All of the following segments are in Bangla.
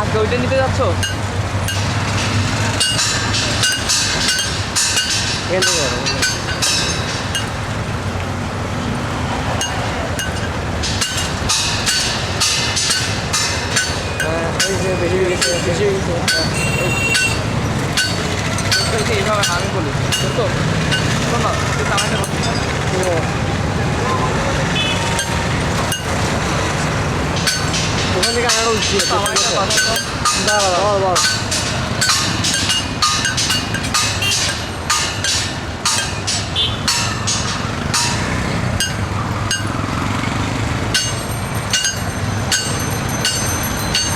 আজকে ওইটা নিতে যাচ্ছ? এইভাবে আমি বলি তো শোনো ওখান থেকে আনানো উচিত দাঁড়া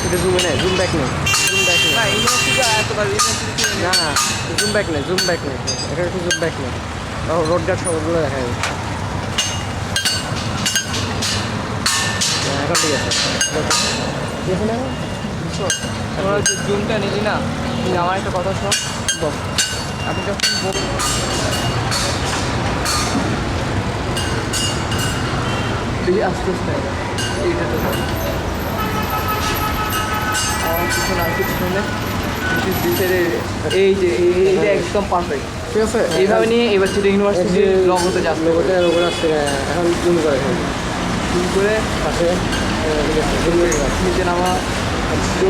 এটা জুমে নেই, জুম ব্যাক নেই, জুম ব্যাক নেই। না ইউনিভার্সিটি এতবার ইউনিভার্সিটি না না জুম ব্যাক নেই, জুম ব্যাক নেই, এটা একটু জুম ব্যাক নেই। রোড গার্ড সবগুলো দেখা যাবে। এখন ঠিক আছে, ঠিক আছে না? তোমরা যে জুমটা নিলি না, আমার একটা কথা শোন, বল। আমি যখন আস্তে আস্তে এইটা তো আমার পিছনে আর কিছু শুনলে এই যে এইটা একদম পারফেক্ট। ঠিক আছে, এইভাবে নিয়ে এবার চিটা ইউনিভার্সিটির লগোতে যাচ্ছে, ওগুলো আসছে। এখন জুম করে জুম করে পাশে ঠিক আছে, জুম করে নিচে নামা একটু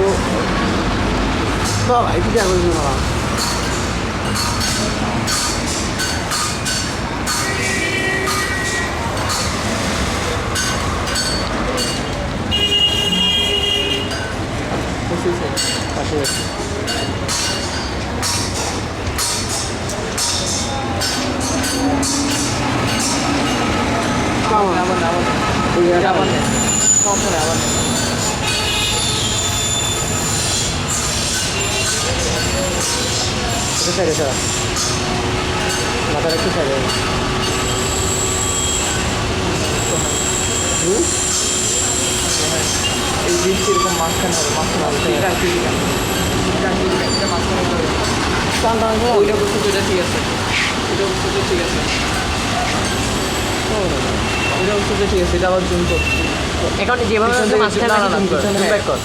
সব আইটি যা করবি না। পাশে আবার আবার সমস্যা নেই আবার একটু সাইডে সরা, মাথার একটু সাইডে। এই জিনিসটা এরকম মাঝখানে হবে, মাঝখানে হবে, এটা ক্রিটিক্যাল, এটা মাঝখানে হবে। ওইটা বলছো তো এটা ঠিক আছে, এটা বলছো তো ঠিক আছে, ওইটা বলছো তো ঠিক আছে, এটা আবার জুম কর। এখন যেভাবে জুম ব্যাক কর,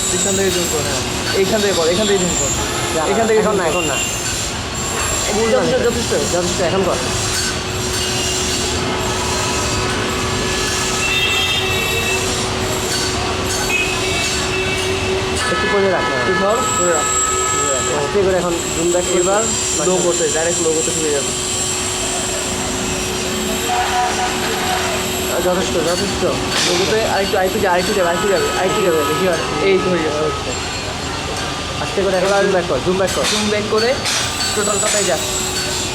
পিছন থেকে জুম কর, হ্যাঁ এইখান থেকে কর, এখান থেকে জুম কর, এখান থেকে এখন না, এখন না, যথেষ্ট যথেষ্ট যথেষ্ট, এখন কর। একটু করে রাখ, তুই ধর ধরে রাখ, আস্তে করে এখন জুম ব্যাক। এবার লোগোতে ডাইরেক্ট লোগোতে ফিরে যাবে। যথেষ্ট যথেষ্ট। লোগোতে আরেকটু যাবে দেখি আর এই তো হয়ে গেছে। আস্তে করে এখন জুম ব্যাক কর, জুম ব্যাক কর। জুম ব্যাক করে টোটালটাই যাক,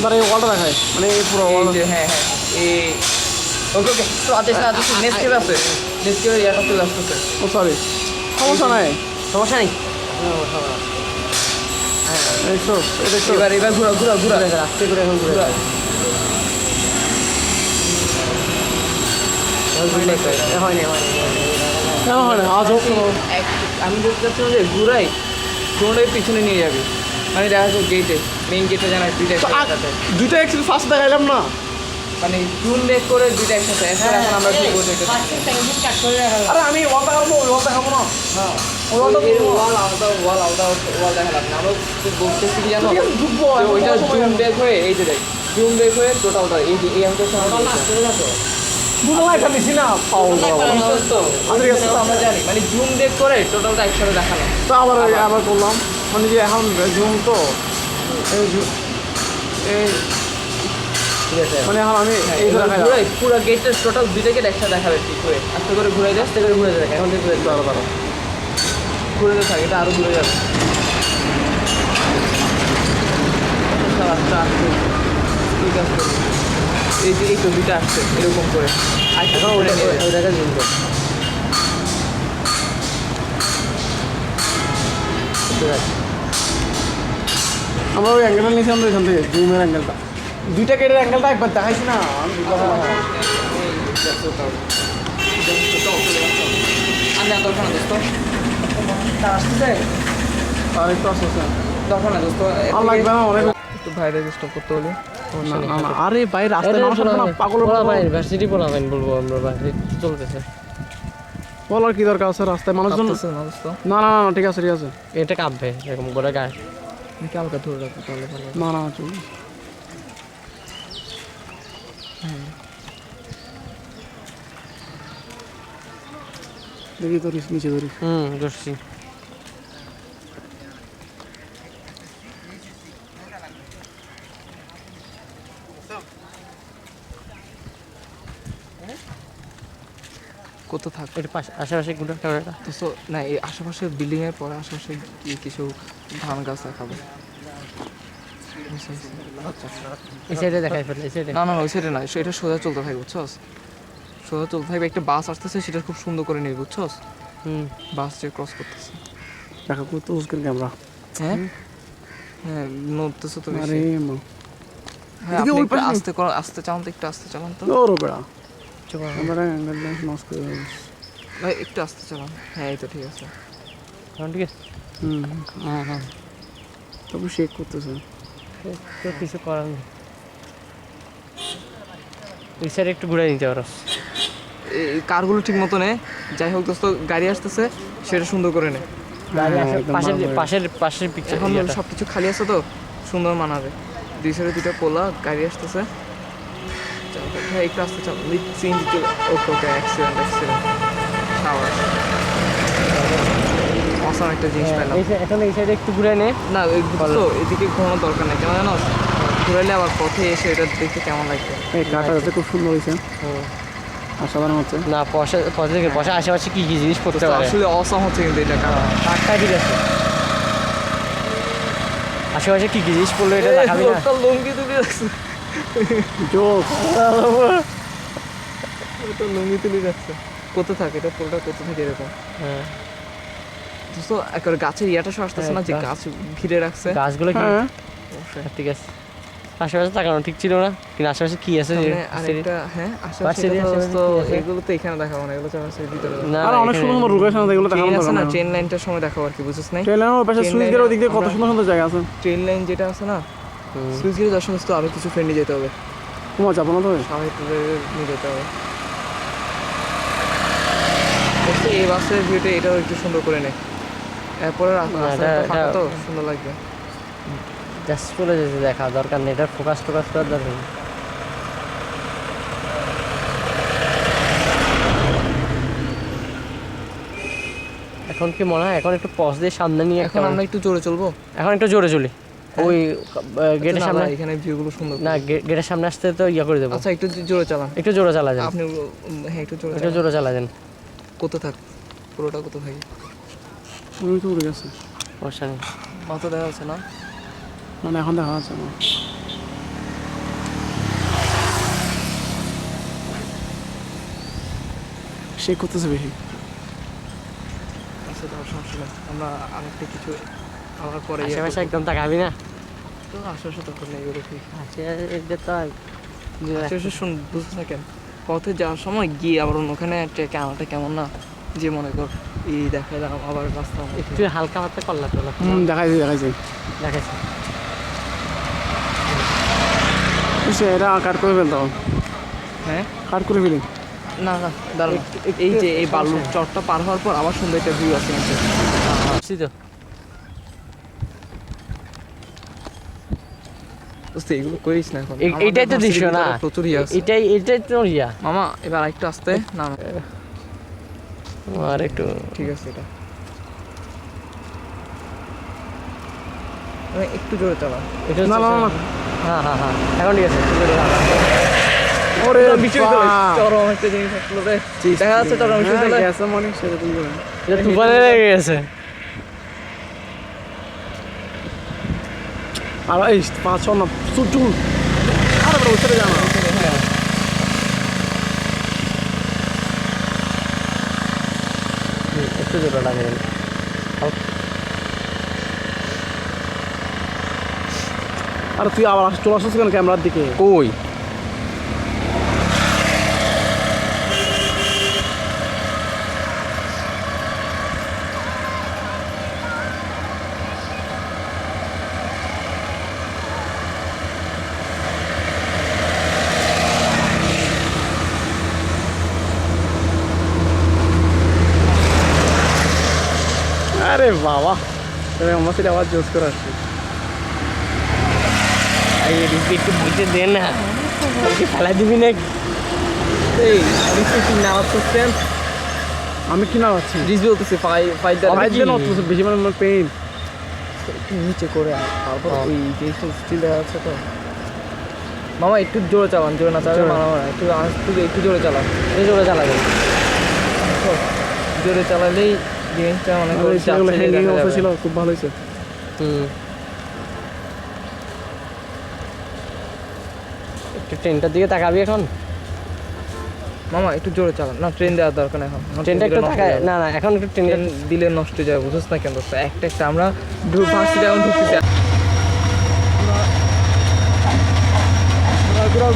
মানে এই ওয়ালটা দেখায়, মানে এই পুরো এই ওয়াল। যে হ্যাঁ এই ওকে ওকে তো আদেশ নেক্সট স্টেপ আছে, নেক্সট স্টেপে ইয়াটা চলে আসতেছে। ও সরি, সমস্যা নাই, সমস্যা নেই। এই তো এটা তো এবার ঘুরা আস্তে করে এখন ঘুরে ঘুরা। হয়নি কেন হয় না? আজ হোক আমি বলতে চাচ্ছিলাম যে ঘুরাই কোনোটাই পিছনে নিয়ে যাবে, মানে দেখা যাচ্ছে গেটে মেইন গেটে জানা দুইটা একসাথে, দুইটা একসাথে ফার্স্ট দেখাইলাম না, মানে জুম ব্যাক করে দুইটা একসাথে এখন আমরা কি বলতে আরে আমি ওয়াল দেখাবো, ওই ওয়াল দেখাবো না। হ্যাঁ ওয়াল আলাদা দেখালাম না, আমরা বলতেছি কি জানো, ঢুকবো ওইটা জুম ব্যাক হয়ে এই যে দেখ জুম ব্যাক হয়ে টোটালটা এই যে এই আমাদের দুটো দিছি না, আমরা জানি, মানে জুম ব্যাক করে টোটালটা একসাথে দেখানো। তো আবার করলাম, মানে যে এখন জুম তো এই এই মানে এখন আমি এই ঘুরাই পুরো গেটের টোটাল দুইটা গেট একসাথে দেখাবে ঠিক করে, আস্তে করে ঘুরাই দে, আস্তে করে ঘুরে দেখ, এখন থেকে ঘুরে থাকে, এটা আরো ঘুরে যাবে। এই যে এই তো দুইটা আসছে এরকম করে, এখন ওইটাকে জুম কর। আমরা ওই অ্যাঙ্গেলটা নিয়েছিলাম তো এখান থেকে, জুমের অ্যাঙ্গেলটা, দুইটা গেটের অ্যাঙ্গেলটা একবার দেখাইছি না আমি। আমি আর দরকার না দোস্ত, আসতেছে আর একটু আসতে দরকার না দোস্ত, আর লাগবে না অনেক। একটু ভাইরে স্টপ করতে হলে আরে ভাই রাস্তায় মানুষ না, পাগল ভার্সিটি পড়াবেন বলবো আমরা, ভার্সিটি চলতেছে। বলার কি দরকার আছে রাস্তায় মানুষজন মানুষ তো না না না ঠিক আছে ঠিক আছে এটা কাঁপবে এরকম করে গায়ে আমি কালকে ধরে রাখবো তাহলে ভালো হবে। না না চল দেখি ধরিস নিচে ধরিস ধরছি কত থাক এটা পাশে আশেপাশে গুলো ক্যামেরাটা তো না এই আশেপাশে বিল্ডিং এর পরে আশেপাশে কিছু ধান গাছ দেখাবো এই সাইডে দেখাই ফেলে এই সাইডে না না ওই সাইডে না এটা সোজা চলতে থাকবে বুঝছস সোজা চলতে থাকবে একটা বাস আসতেছে সেটা খুব সুন্দর করে নিবি বুঝছস বাস যে ক্রস করতেছে দেখা করতে উস্কের ক্যামেরা হ্যাঁ হ্যাঁ নড়তেছে তো বেশি আরে মা হ্যাঁ এদিকে আপনি ওই একটু পাশে আস্তে করো আস্তে চালান তো একটু আস্তে চালান তো ওরে বেড়া চুপ আমরা অ্যাঙ্গেল নষ্ট করে ভাই একটু আস্তে চালান হ্যাঁ এই তো ঠিক আছে ঠিক আছে হ্যাঁ তবু শেক করতেছে তো কিছু করার নেই ওই সাইডে একটু ঘুরে নিতে পারো এই কারগুলো ঠিক মতো নে যাই হোক দোস্ত গাড়ি আসতেছে সেটা সুন্দর করে নে পাশের পাশের পাশের পিকচার এখন সব কিছু খালি আছে তো সুন্দর মানাবে দুই সাইডে দুইটা পোলা গাড়ি আসতেছে হ্যাঁ একটু আসতে চাল সিএনজি চলে ওকে ওকে অ্যাক্সিডেন্ট শাওয়ার অসাম একটা জিনিস পেলাম এখন এই সাইডে একটু ঘুরে নে না তো এদিকে ঘোরানোর দরকার নেই কেন জানো ঘুরাইলে আবার পথে এসে এটা দেখতে কেমন লাগবে এই কাটা যাতে খুব সুন্দর হয়েছে অসাধারণ হচ্ছে না পয়সা আশেপাশে কি কি জিনিস করতে পারে আসলে অসাম হচ্ছে কিন্তু এটা কারণ টাকা ঠিক আছে আশেপাশে কি কি জিনিস পড়লো এটা দেখাবি না লোকটা লুঙ্গি তুলে রাখছে জোক ওটা লুঙ্গি তুলে রাখছে কোথা থাকে এটা পুরোটা কোথা থাকে এরকম হ্যাঁ দোস্ত একবার গাছের ইয়াটা সব আসতেছে না যে গাছ ঘিরে রাখছে গাছগুলো কি হ্যাঁ অবশ্যই ঠিক আছে আশেপাশে তাকানো ঠিক ছিল না কিন্তু আশেপাশে কি আছে সামনে আরেকটা হ্যাঁ আশেপাশে বাচ্চাদের দোস্ত আশেপাশে কি আছে? এগুলো তো এখানে দেখাবো না এগুলো চাষের ভিতরে না আর অনেক সুন্দর সুন্দর রুগের সামনে এগুলো দেখানো ট্রেন আছে দরকার না না ট্রেন লাইনটার সময় দেখাবো আর কি বুঝছিস নাই ট্রেনের পাশে ট্রেন সুইচ গেটের ওদিক দিয়ে কত আমরা- সুন্দর সুন্দর জায়গা আছে ট্রেন লাইন যেটা আছে না সুইচ গেটে যাওয়ার সময় তো আরো কিছু ফ্রেন্ডে যেতে হবে তোমার যাবো না তো সবাই নিয়ে যেতে হবে দোস্ত, এই বাসের ভিউটা এটাও একটু সুন্দর করে নে এরপরে রাস্তাটা ফাঁকা তো সুন্দর লাগবে জাস্ট চলে যেতে দেখা দরকার নেই এটা ফোকাস করার দরকার নেই এখন কি মনে হয় এখন একটু পজ দিয়ে সামনে নিয়ে এখন আমরা একটু জোরে চলবো এখন একটু জোরে চলি ওই গেটের না, সামনে না, এখানে ভিউগুলো সুন্দর না গেটের সামনে আসতে তো ইয়া করে দেবো আচ্ছা একটু জোরে চালান একটু জোরে চালা যান আপনি হ্যাঁ একটু জোরে একটু চালান। জোরে চালা যান কত থাক পুরোটা কত থাকি তুমি তো উড়ে গেছে সমস্যা নেই মাথা দেখা যাচ্ছে না মানে এখন দেখা যাচ্ছে না শেক করতেছে বেশি আচ্ছা তার সমস্যা নেই আমরা আরেকটা কিছু আবার পরে আশেপাশে একদম তাকাবি না তো আশেপাশে তো নেই এগুলো ঠিক এটা তো আশেপাশে শুন বুঝছিস না কেন পথে যাওয়ার সময় গিয়ে আবার ওখানে ক্যামেরাটা কেমন না যে মনে কর এই দেখাইলাম আবার রাস্তা একটু হালকা হাতে করলা তোলা দেখাইছি দেখাইছি দেখাইছি বুঝছে এটা কাট করে ফেলতাম হ্যাঁ কাট করে ফেলি না না দাঁড়ান এই যে এই বালুর চরটা পার হওয়ার পর আবার সুন্দর একটা ভিউ আছে কিন্তু আসছি তো বুঝতে এগুলো করিস না এখন এইটাই তো আমাদের দৃশ্য না ভার্সিটির ভিতরে প্রচুর ইয়ে আছে এটাই তো ইয়া মামা এবার আরেকটু আসতে না আর একটু ঠিক আছে এটা একটু জোরে চালান এটা না না না হ্যাঁ হ্যাঁ হ্যাঁ এখন ঠিক আছে ওরে চরম একটা জিনিস আসলো রে দেখা যাচ্ছে চরম বিশ্ববিদ্যালয় গেছে মনে সেটা তুমি বলো এটা তুফানে লেগে গেছে আর এই পাঁচ না চুল আরে বড় উঠে যাও না একটু জোরে লাগে আর তুই আবার চলে আসছিস কেন ক্যামেরার দিকে কই আরে বাবা আমার সাথে আবার জোস করে আসছে এই রিস্কি একটু বুঝে দে না ওকে ফেলা দিবি না এই রিস্কি কি নামাজ করছেন? আমি কি না পাচ্ছি রিস বলতেছে ফাইট বেশি মানে পেইন নিচে করে তারপর ওই জিনিসটা স্টিল দেখা যাচ্ছে তো। মামা একটু জোরে চালান, জোরে না চালালে মামা একটু জোরে চালান, জোরে চালাবে জোরে চালালেই জিনিসটা অনেক ছিল খুব ভালো হয়েছে একটু ট্রেনটার দিকে তাকাবি এখন মামা একটু জোরে চালান না, ট্রেন দেওয়ার দরকার এখন, ট্রেনটা একটু তাকায় না না এখন একটু ট্রেনটা ট্রেন দিলে নষ্ট হয়ে যাবে, বুঝছ না কেন দোস্ত? একটা একটা আমরা ভার্সিটি এখন ঢুকতেছি।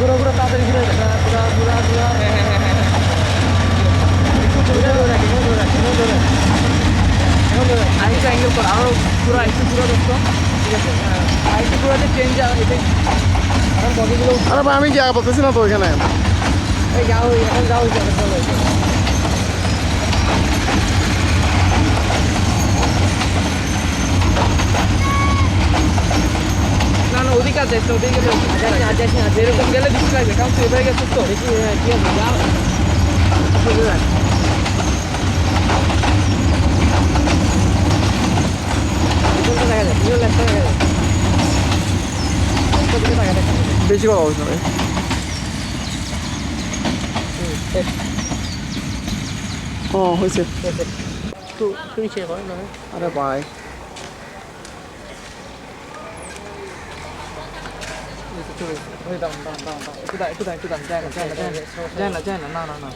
ঘুরা তাড়াতাড়ি ঘুরে ঘুরা আরেকটু অ্যাঙ্গেল কর, আরো ঘুরা একটু ঘুরা দোস্ত, ঠিক আছে? আরেকটু ঘুরাতে ট্রেন যাওয়া এটাই এখন বডিগুলো আরে ভাই আমি জায়গা পাচ্ছি না তো এখানে এই যাও এখন যাও চলো না না ওদিকে আছে ওদিকে যেরকম গেলে বেশি লাগবে, কারণ তুই এবার গেছিস তো দেখি কি আছে যাও বেশি কথা বলছি না ও হয়েছে আরে ভাই যায় না না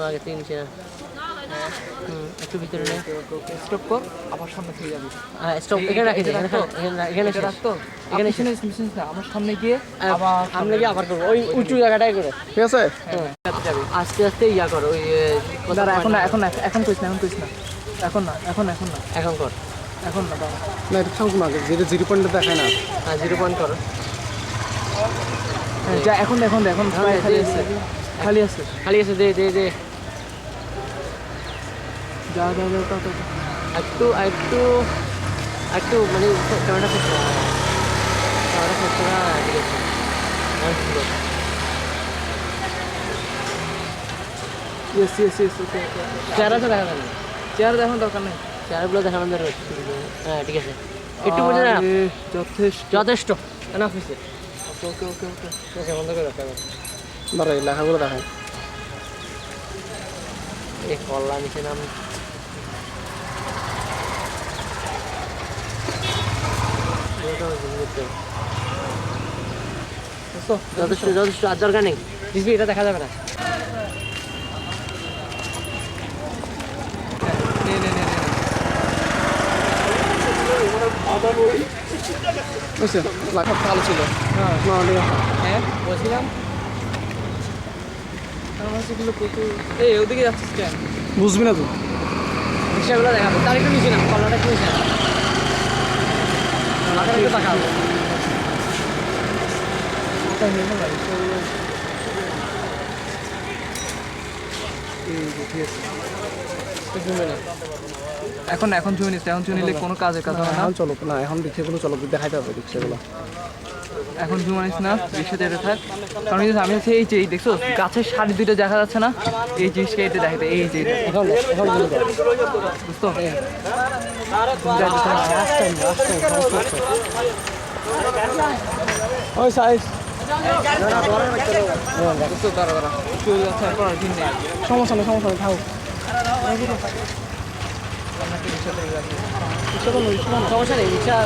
আগে তিন একটু ভিতরে নেই স্টপ কর, আবার সামনে থেকে যাবি। স্টপ এখানে রাখি এখানে রাখতো এখানে শুনিস না, আমার সামনে গিয়ে সামনে গিয়ে আবার করবো ওই উঁচু জায়গাটাই করে ঠিক আছে আস্তে আস্তে ইয়া করো ওই এখন কইস না এখন কর এখন না দাঁড়া। না এটা থাকুক না যেটা 0 পয়েন্টে দেখায় না হ্যাঁ 0 পয়েন্ট করো যা এখন খালি আছে খালি আছে দে দে দে যা একটু একটু একটু মানে ক্যামেরা করতে না ঠিক আছে ইয়েস চেহারা তো দেখা যাবে চেয়ার দেখানোর দরকার নেই, চেহারাগুলো দেখানোর দরকার হ্যাঁ ঠিক আছে একটু বুঝে না যথেষ্ট না অফিসে ওকে ঠিক আছে বন্ধ করে রাখতে দাঁড়া এই লেখাগুলো দেখায় এই কল্লা নিচে নাম যথেষ্ট আর দরকার নেই এটা দেখা যাবে না বুঝছে লেখা ভালো ছিল হ্যাঁ না ঠিক আছে হ্যাঁ বলছিলাম আমার সেগুলো প্রচুর এই ওদিকে যাচ্ছিস কেন? বুঝবি না তুই রিক্সাগুলো দেখাবো তার একটু নিচে না কল্লাটা একটু নিচে না মাথাটা একটু তাকাবো এখন জুয়ে নিচ্ছে, এখন জুয়ে নিলে কোনো কাজের কাজ হবে না। এখন চলো না এখন রিক্সাগুলো চলো দেখাইতে হবে রিক্সাগুলো এখন জুম আনিস না, রিক্সাতে এটা থাক, কারণ আমি হচ্ছে এই যে দেখছো গাছের সারি দুইটা দেখা যাচ্ছে না, এই জিনিসটা এটা দেখাতে এই যে এখন বুঝতো ওই সাইজ বুঝতো দাঁড়া চলে যাচ্ছে এখন আর দিন নেই। সমস্যা নেই থাও সমস্যা নেই রিক্সা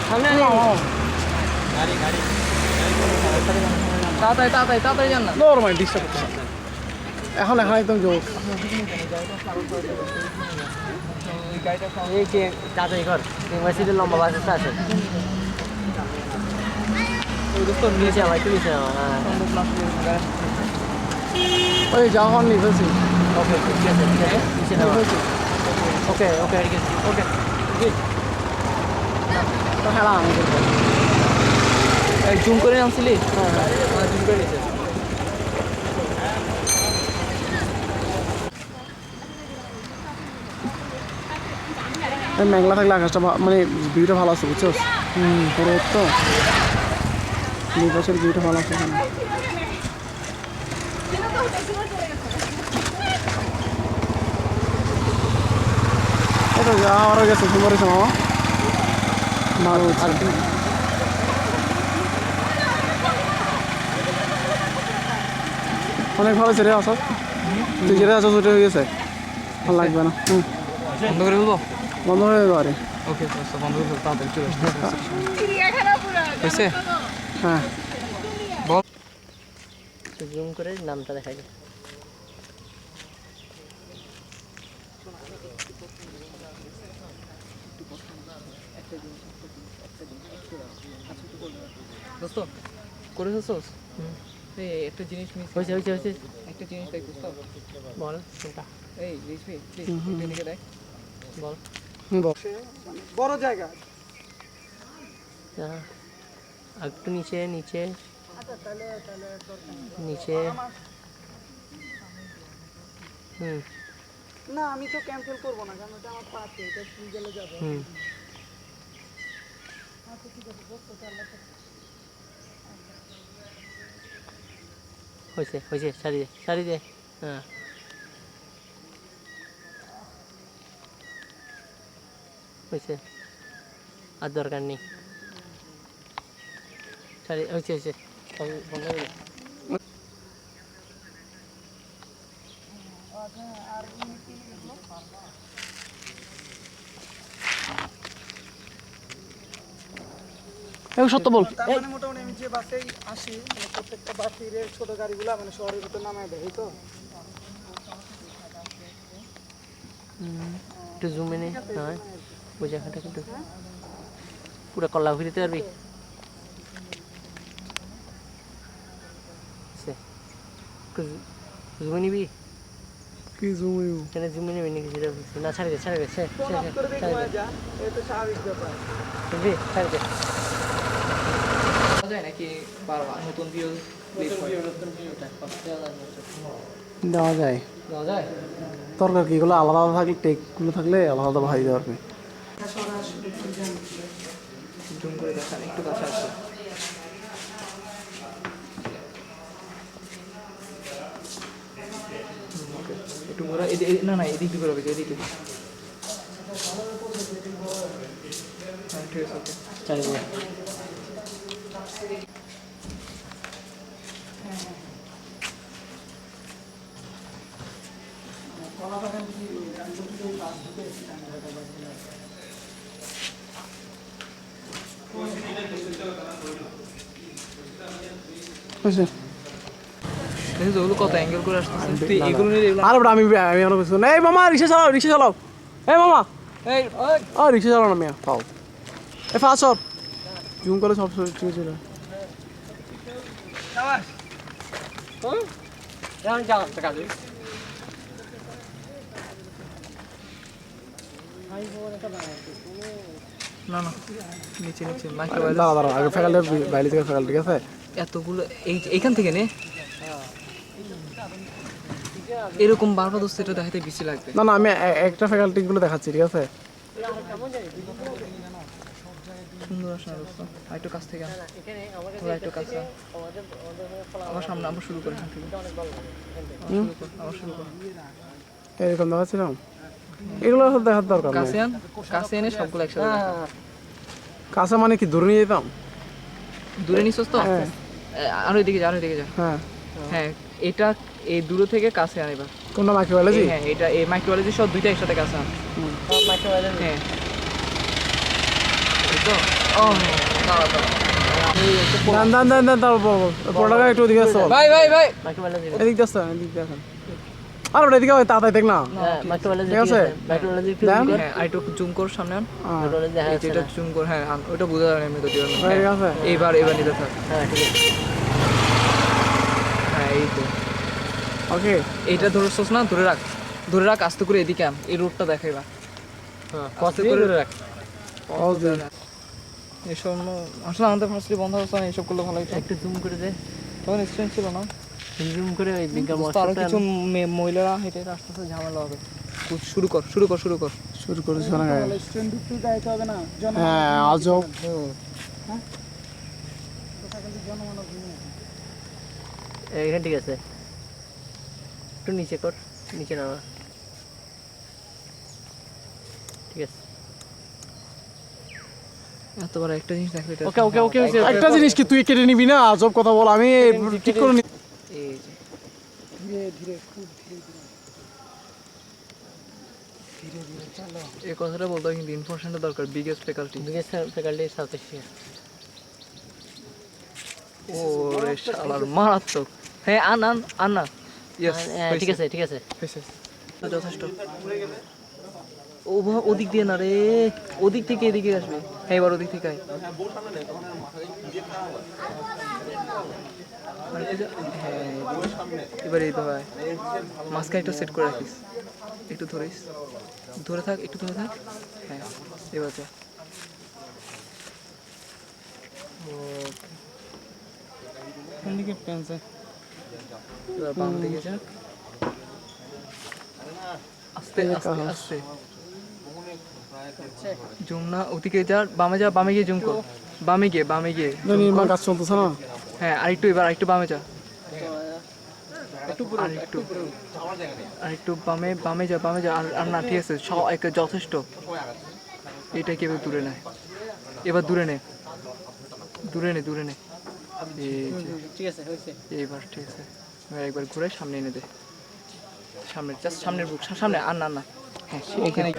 সামনে তাড়াতাড়ি যান না। নরমাল ডিস্টার্ব করছে এখন একদম জোর এই যে তাড়াতাড়ি কর ইউনিভার্সিটির লম্বা বাসটা আছে নিচে আমার একটু নিচে আমার হ্যাঁ ওই যা হওয়ার নিয়ে ফেলছি ওকে ঠিক আছে ঠিক আছে নিচে নামা ফেলছি ওকে ওকে ঠিক আছে ওকে তো খেলা আমি করবো এই জুম করে আনছিলি হ্যাঁ হ্যাঁ জুম করে নিয়েছে এই মেঘলা থাকলে আকাশটা মানে ভিউটা ভালো আছে বুঝছো পুরো তো দুই বছর ভিউটা ভালো আছে এখানে এটা যা হওয়ার গেছে সুন্দর হয়েছে মামা ভালো হচ্ছে অনেক ভালো হয়েছে রে আসা তুই যেটা আছো ওটা হয়ে গেছে ভালো লাগবে না বন্ধ করে দেবো বন্ধ হয়ে যাবে আরে ওকে বন্ধ করে তাড়াতাড়ি চলে আসতে হয়েছে হ্যাঁ জুম করে নামটা দেখাই দে দোস্ত করে ফেলছোস এই একটা জিনিস মিস হয়েছে হয়েছে হয়েছে একটা জিনিস দেখ দোস্ত বল কোনটা এই রিসভি প্লিজ এদিকে দেখ বল বড় জায়গা একটু নিচে নিচে নিচে হুম না আমি তো ক্যান্সেল করব না কারণ এটা আমার পাশে এটা তুই গেলে যাবে হুম হয়েছে হয়েছে সারি দে হ্যাঁ হয়েছে আর দরকার নেই সারি হয়েছে হয়েছে বন্ধ করে দে। সত্য বল তার মানে মোটামুটি আমি যে বাসেই আসি মানে প্রত্যেকটা বাসের ছোট গাড়িগুলো মানে শহরের ভিতর নামায় দেয় এই তো একটু জুম এনে নয় ওই জায়গাটা কিন্তু পুরো কল্লা ফিরিতে পারবি জুমে নিবি কি জুম এখানে জুমে নিবি নাকি সেটা বুঝছি না ছাড়ি দে ছাড়ি দে ফোন অফ করে দেখবো যা এই তো স্বাভাবিক ব্যাপার বুঝলি ছাড়ি দে পাওয়া যায় নাকি বারবার নতুন ভিউ দেওয়া যায় দেওয়া যায় তরকারিগুলো আলাদা আলাদা থাকলে টেকগুলো থাকলে আলাদা আলাদা ভাই দেওয়া পারবে জুম করে দেখান একটু কাছে আসো একটু ঘোরা না না এদিক দিয়ে ঘোরাবে এদিকে হ্যাঁ ঠিক আছে ওকে ছাড়ি দে বুঝলি দেখি ওগুলো কত অ্যাঙ্গেল করে আসতেছে তুই এগুলো নিয়ে এগুলো আরে আমি আরো কিছু এই মামা রিক্সা চালাও এই মামা এই রিক্সা চালাও না মিয়া পাও এ ফাঁস সব জুম করে সব ঠিক ছিল না না নিচে নিচে দাঁড়া আগে ফ্যাকাল্টি বাইরে থেকে ফ্যাকাল্টি ঠিক আছে এতগুলো এইখান থেকে নে এরকম বারবার দোস্ত এটা দেখাতে বেশি লাগবে না আমি একটা ফ্যাকাল্টিগুলো দেখাচ্ছি ঠিক আছে সুন্দর আসে না দোস্ত আর একটু কাছ থেকে তোরা একটু কাছে আবার সামনে আবার শুরু করে এখান থেকে আবার শুরু কর এরকম দেখাচ্ছিলাম এগুলো দেখার দরকার নেই কাছে আন কাছে এনে সবগুলো একসাথে দেখা। কাছে মানে কি দূরে নিয়ে যেতাম দূরে নিছস তো হ্যাঁ। আর ওইদিকে যা হ্যাঁ হ্যাঁ এটা এই দূরে থেকে কাছে আনিবা কোনটা মাইক্রোবায়োলজি হ্যাঁ এটা এই মাইক্রোবায়োলজি সব দুইটা একসাথে কাছে আন হ্যাঁ এই তো ও দাঁড়া দান প্রোডাক্ট একটু ওদিকে আসো ভাই এদিক দিয়ে আসো এদিক দিয়ে আসো আর ওটা এদিকে তাড়াতাড়ি দেখ না ঠিক আছে দেন হ্যাঁ আর একটু জুম কর সামনে আন হ্যাঁ, এই যেটা জুম কর হ্যাঁ আন ওটা বোঝা যায় না এমনি তো দিয়ে ঠিক আছে এইবার নিতে থাক হ্যাঁ ঠিক আছে হ্যাঁ এই তো ওকে এইটা ধরছস না, ধরে রাখ আস্তে করে, এদিকে আন, এই রোডটা দেখাইবা। হ্যাঁ আস্তে করে করে রাখ। এসব আসলে আমাদের ফার্স্টলি বন্ধ অবস্থা, এইসব করলে ভালো হতো। একটু জুম করে দে, তখন স্টুডেন্ট ছিল না, জুম করে ওই বিজ্ঞান আরো কিছু মহিলারা হেঁটে আসতেছে, ঝামেলা হবে। শুরু কর। শুরু করেছে না তাহলে স্টুডেন্ট ঢুকতে যাইতে হবে না, হ্যাঁ আজব জনমানব নিয়ে। এখানে ঠিক আছে, একটু নিচে কর, নিচে নামা, ঠিক আছে। এত বড় একটা জিনিস দেখলে এটা ওকে ওকে ওকে একটা জিনিস কি তুই কেটে নিবি না? আজব কথা বল, আমি ঠিক করে নি। এই যে ধীরে ধীরে, খুব ধীরে ধীরে চলো। এই কথাটা বলতে হয়, কিন্তু ইনফরমেশনটা দরকার, biggest faculty. Biggest faculty south Asia. ও রে শালার মারাত্মক। হ্যাঁ আন না। ইয়েস, ঠিক আছে ঠিক আছে। যথেষ্ট। ওদিক দিয়ে না রে, ওদিক থেকে এদিকে আসবে। হ্যাঁ এবার ওদিক থেকে আয়। হ্যাঁ এবার এই তো ভাই, মাঝখানে একটু সেট করে রাখিস, একটু ধরিস, একটু ধরে থাক। হ্যাঁ এবার যা। এবার বাম দিকে যা, আস্তে আস্তে আস্তে জুম না, ওদিকে যা, বামে গিয়ে জুম কর, বামে গিয়ে নির্মাণ কাজ চলতেছে না। হ্যাঁ এবার আরেকটু বামে যা, আরেকটু বামে যা আর না, ঠিক আছে একটা যথেষ্ট। এটাকে এবার দূরে নেয়, এবার দূরে নে। এই যে, ঠিক আছে হয়েছে। এইবার ঠিক আছে, এবার একবার ঘুরে সামনে এনে দে, জাস্ট সামনের বুক, সামনে আর না। হ্যাঁ এখানে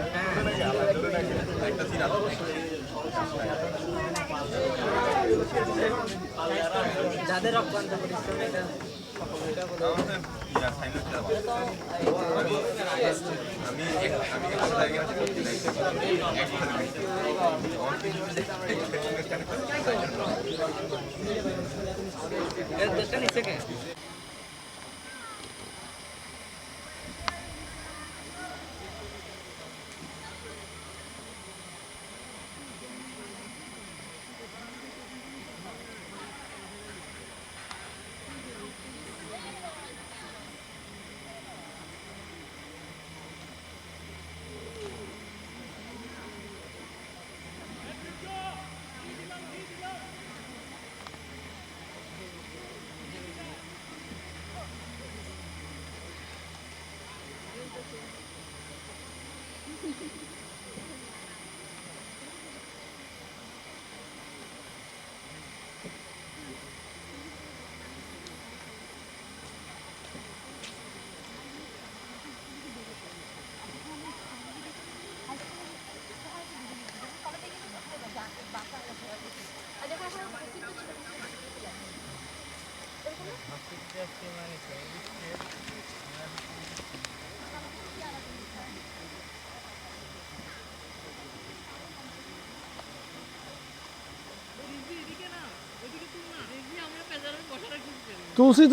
তুলসী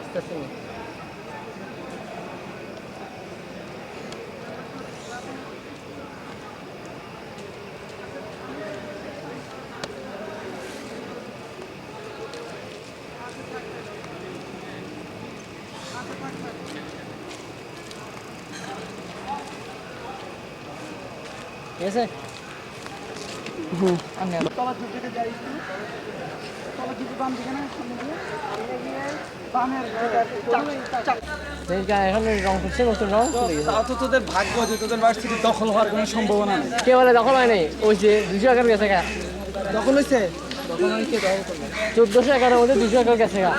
আস্তে আস্তে ঠিক আছে তলার দিকে যাই একটু তলার দিকে বাম দিকে না সামনে দিয়ে বামের এখন রং করছে নতুন রং তাও তো তোদের ভাগ্য যে তোদের ভার্সিটি দখল হওয়ার কোনো সম্ভাবনা নেই। কে বলে দখল হয় নাই ওই যে 211 গেছে গা দখল হয়েছে 1411 মধ্যে 211 গেছে গা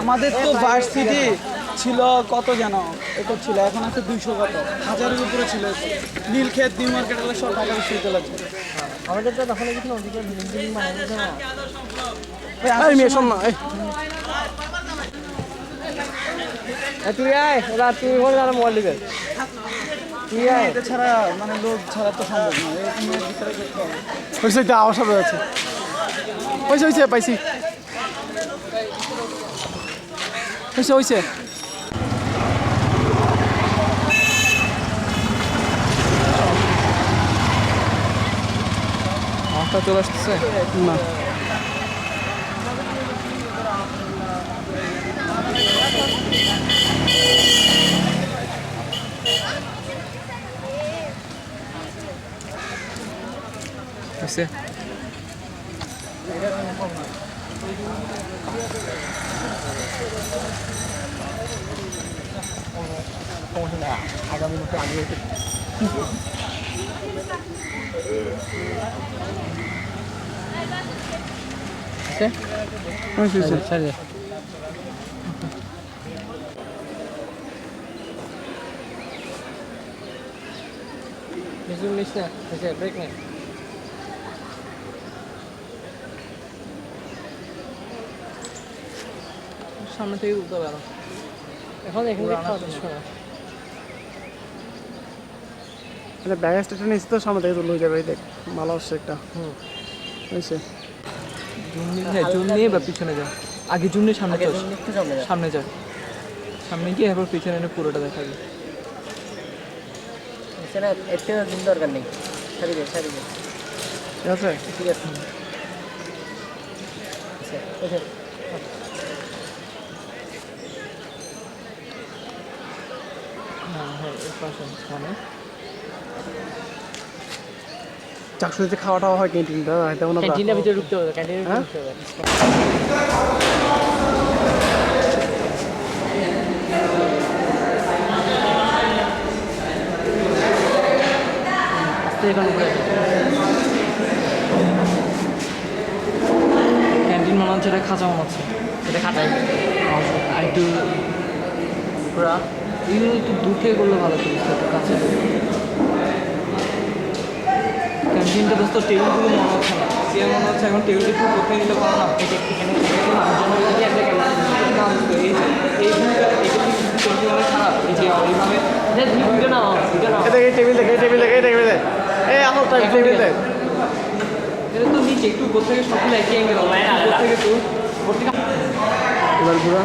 আমাদের তো ভার্সিটি ছিল কত যেন এটা ছিল, এখন আছে 200 কত হাজারের উপরে ছিল। নীলক্ষেত নিউ মার্কেট এগুলো সব ঢাকা বিশ্ববিদ্যালয় ছিল। আমাদের তো দখল কিছু ওদিকে বিল্ডিং বানাইছে না এই মেয়ে শোন না, তুই আয় ওরা তুই বলে আর মোবাইল দিবে তুই আয় এটা ছাড়া মানে লোক ছাড়া তো সম্ভব না। এই মেয়ের ভিতরে দেখতে হবে। হয়েছে এটা আওয়াজ হবে আছে। হয়েছে পাইছি। হয়েছে আমারটা চলে আসতেছে না হয়েছে আগামী মাসে আগে হয়েছে নিস না ব্রেক নে সামনে থেকে তুলতে হবে আরো। এখন এখান থেকে খাওয়া যাচ্ছে না এটা ব্যাগ স্টেশন নিচে তো সামনে থেকে তুলে যাবে। দেখ ভালো হচ্ছে একটা হয়েছে। জুন নিয়ে বা পিছনে যা, আগে জুন নিয়ে সামনে চল, একটু সামনে যা। সামনে যা, সামনে গিয়ে এরপর পিছনে এনে পুরোটা দেখাবি। এখানে একটা দিন দরকার নেই সারি দে ঠিক আছে ঠিক আছে আচ্ছা হ্যাঁ এর পাশে মানে চাকসুরিতে খাওয়া টাওয়া হয় ক্যান্টিনটা তেমন ক্যান্টিনের ভিতরে ঢুকতে হবে ক্যান্টিনের ভিতরে ঢুকতে হবে আস্তে এখন উপরে ক্যান্টিন মনে হচ্ছে এটা খাঁচা মনে হচ্ছে। এটা খাটাই আর একটু পুরা এগুলো একটু দূর থেকে করলে ভালো ছিল, একটু কাছে। ক্যান্টিনটা দোস্ত টেবিলগুলো মনে হচ্ছে না, সে মনে হচ্ছে এখন টেবিলটা একটু কোথায় নিলে ভালো না। এখানে মানুষজন একটা ক্যামেরা না দোস্ত, এই ভূমিকা এটা কিন্তু অনেক খারাপ। এই যে এইভাবে ভিডিও নাও এই টেবিল দেখ এই আসল টেবিল দেখ। এটা তো নিচে একটু উপর থেকে সবগুলো একই অ্যাঙ্গেল, উপর থেকে তো উপর থেকে এবার ঘুরা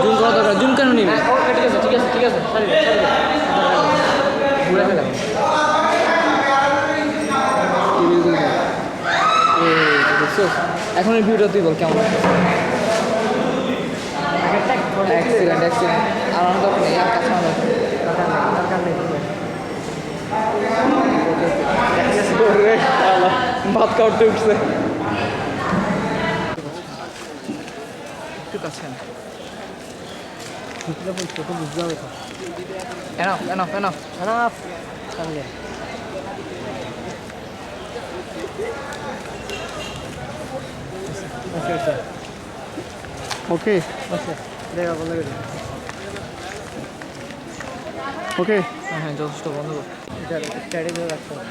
জুম করা দরকার। জুম কেন নিবি? ঠিক আছে সারি ঘুরে ফেলা এখন এই ভিডিওটা তুই বল কেমন অ্যাক্সিডেন্ট আর আমার দরকার নেই, আর কাছে আমার ভাত কাটতে উঠছে একটু কাছে এনাফ এনাফ এনাফ এনাফ সামনে ওকে ওকে হ্যাঁ হ্যাঁ যথেষ্ট বন্ধ কর। স্টাডি করে রাখতে হবে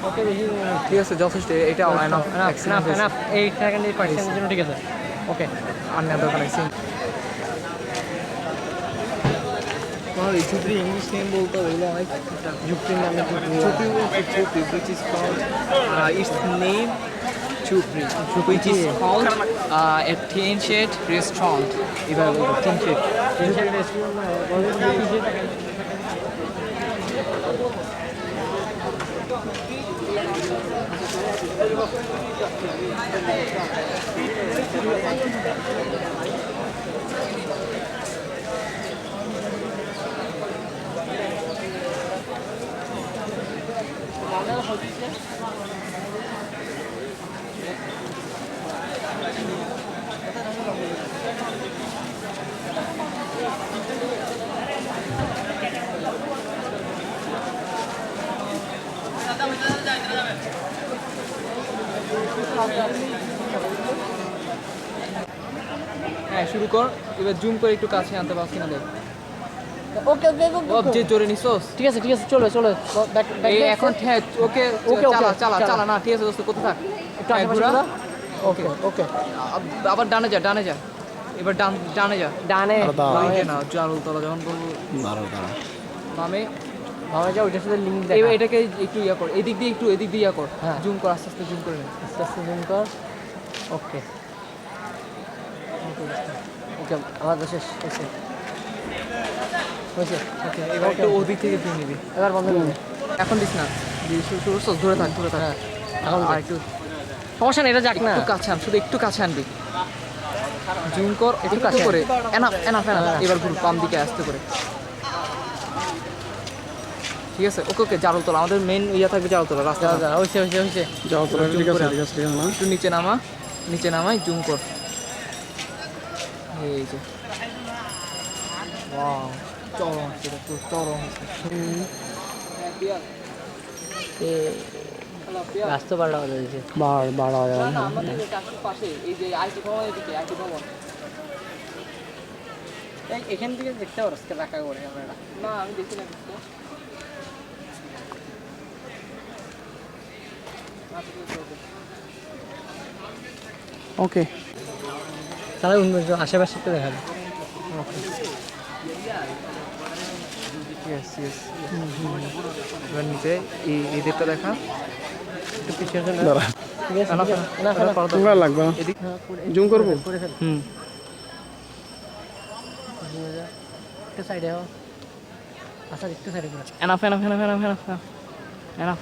ওকে বেশি ঠিক আছে যথেষ্ট, এটা এনাফ এনাফ এনাফ এই সেকেন্ড পার্সেন্টের জন্য ঠিক আছে ওকে আর নেওয়ার দরকার নেই। তোমার রিসিপ্রি ইংলিশ নেম বলতে ওগুলো অনেক যুক্তির নামে Chupri, which is called its name Chupri, which is called a tin shed restaurant. এবার বলবো tin shed. হ্যাঁ শুরু কর, এবার জুম করে একটু কাছে আনতে পারছি না দেখ। ওকে ওকে ও যে জোরে নিছোস। ঠিক আছে চলো চলো ব্যাক এই এখন হ্যাঁ ওকে ওকে, চালা ওকে, চালা চালা। চালা না ঠিক আছে দোস্ত কোথায় থাক একটু হ্যাঁ, আশেপাশে ঘোরা। ঘোরা। ওকে ওকে আবার ডানে যা ডানে যা, এবার ডানে যা। ডানে ওইদিকে না জারুল তলা যখন বলবো বামে। ভাবে যাও ওইটার সাথে লিংক এবার দেখা এটাকে একটু ইয়া কর, এদিক দিয়ে ইয়া কর, হ্যাঁ। জুম কর, আস্তে আস্তে জুম করে নে। আস্তে আস্তে জুম কর ওকে ওকে আমার তো শেষ হয়েছে হয়েছে ওকে এবার একটু ওদিক থেকে দিয়ে নিবি। এবার বন্ধ করে দে। এখন দিস না, দিয়ে শুরু করছিস, ধরে থাক হ্যাঁ এখন আর দেখ। একটু সমস্যা নেই এটা যাক না একটু কাছে আন, শুধু একটু কাছে আনবি। জুম কর একটু কাছে কাছে করে, এনাফ এনাফ এনাফ। হ্যাঁ। এবার ঘুর বাম দিকে আস্তে করে, ঠিক আছে। ওকে ওকে জারুল তলা, আমাদের মেইন ইয়া থাকবে জারুল তলা রাস্তা। যা যা হয়েছে হয়েছে হয়েছে যাও তোরা ঠিক আছে না একটু নিচে নামা, নিচে নামাই জুম কর। এই যে ওয়াও চরম, সেটা পুরো চরম এ রাস্তা বাড়া হয়ে গেছে বাড়া হয়ে না, আমাদের কাছের পাশে এই যে আইটি ভবনের দিকে, আইটি ভবন। এখান থেকে দেখতে পারো রাখা করে ক্যামেরাটা না আমি দেখি না কিছু। ওকে তাহলে আশেপাশে একটু দেখাবে ইয়েস ইয়েস। এবার নিচে এই এদেরটা দেখা, একটু পিছিয়ে আসো না। দাঁড়া ঠিক আছে না, ঠিক আছে। না না, না, তোমরা লাগবে না এদিক জুম করবো করে ফেল হুম একটু সাইডে হও আচ্ছা একটু সাইডে করে enough enough enough enough enough enough.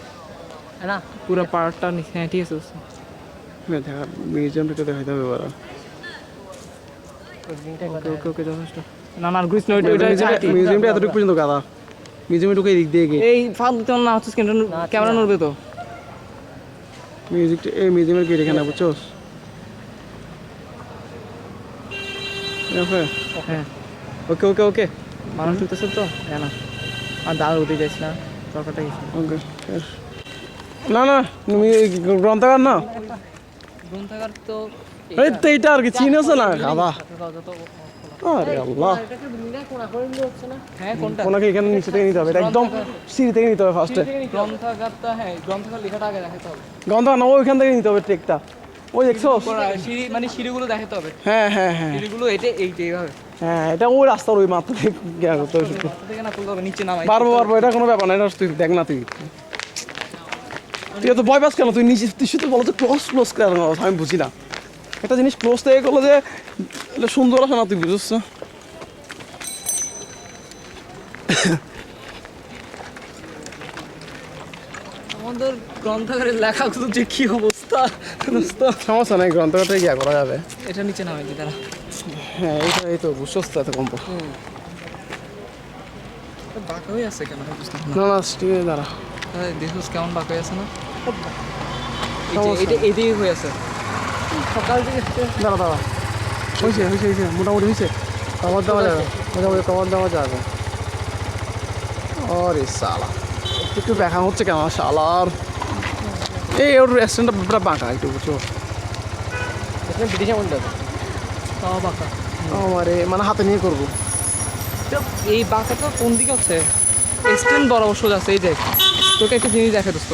না পুরো পার্টটা নিচে, হ্যাঁ ঠিক আছে। দেখা মিউজিয়ামটা দেখাইতে হবে এবার ওই লিংকটা ওকে ওকে ওকে যথেষ্ট। না না ঘুরিস না, ওইটা মিউজিয়ামটা এতটুকু পর্যন্ত গাদা মিউজিয়ামে ঢুকে এদিক দিয়ে গিয়ে এই ফাল দিতে না হচ্ছে, ক্যামেরা নড়বে তো। মিউজিকটা এই মিউজিয়ামের গেট এখানে বুঝছোস হ্যাঁ ওকে ওকে ওকে মানুষ ঢুকতেছে তো, হ্যাঁ না আর দাঁড় উঠে যাইস না, দরকারটা কিছু না। ওকে না না তুমি গ্রন্থাগার না গ্রন্থাগার তো এই তো এইটা আর কি চিনেছ না গাদা আরে আল্লাহ হ্যাঁ কোনটা ওনাকে এখানে নিচে থেকে নিতে হবে এটা একদম সিঁড়ি থেকে নিতে হবে ফার্স্টে গ্রন্থাগারটা, হ্যাঁ গ্রন্থাগার লেখাটা আগে দেখাতে হবে। গ্রন্থাগার না ওইখান থেকে নিতে হবে ট্রেকটা ওই দেখছোস সিঁড়ি মানে সিঁড়িগুলো দেখাতে হবে, হ্যাঁ হ্যাঁ হ্যাঁ সিঁড়িগুলো এইটা এইভাবে হ্যাঁ এটা ওই রাস্তার ওই মাত্র থেকে গিয়া করতে হবে শুধু। রাস্তা থেকে না তুলতে হবে, নিচে নামাই। পারবো পারবো এটা কোনো ব্যাপার না এটা তুই দেখ না তুই তুই এত ভয় পাস কেন তুই নিচে তুই শুধু বলো তো ক্লোজ কেন আমি বুঝি না একটা জিনিস ক্লোজ থেকে করলো যে এটা সুন্দর আসে না তুই বুঝছিস না আমাদের গ্রন্থাগারের লেখাগুলো যে কি অবস্থা দোস্ত। সমস্যা নেই গ্রন্থাগারটা গিয়া করা যাবে এটা নিচে নামাই দি তারা। হ্যাঁ এইটা এই তো বুঝছস তো এত কম বাঁকা হয়ে আছে কেন বুঝতে পারলাম না না ঠিক আছে দাঁড়া না। দেখোস কেমন বাঁকা হয়ে আছে না, সমস্যা এটা এদিকে হয়ে আছে। সকাল থেকে দাঁড়া দাঁড়া হয়েছে হয়েছে হয়েছে মোটামুটি হয়েছে কভার দেওয়া যাবে মোটামুটি কভার দেওয়া যাবে আরে সালা একটু দেখা হচ্ছে কেন শালার এই ওর রেস্টুরেন্টটা পুরো বাঁকা একটু বুঝছো এখানে ব্রিটিশ আমল দেবে তাও বাঁকা। আমারে মানে হাতে নিয়ে করবো তো এই বাঁকাটা কোন দিকে হচ্ছে? স্ট্যান্ড বরাবর সোজা আছে, এই দেখ তোকে একটা জিনিস দেখে দোস্ত,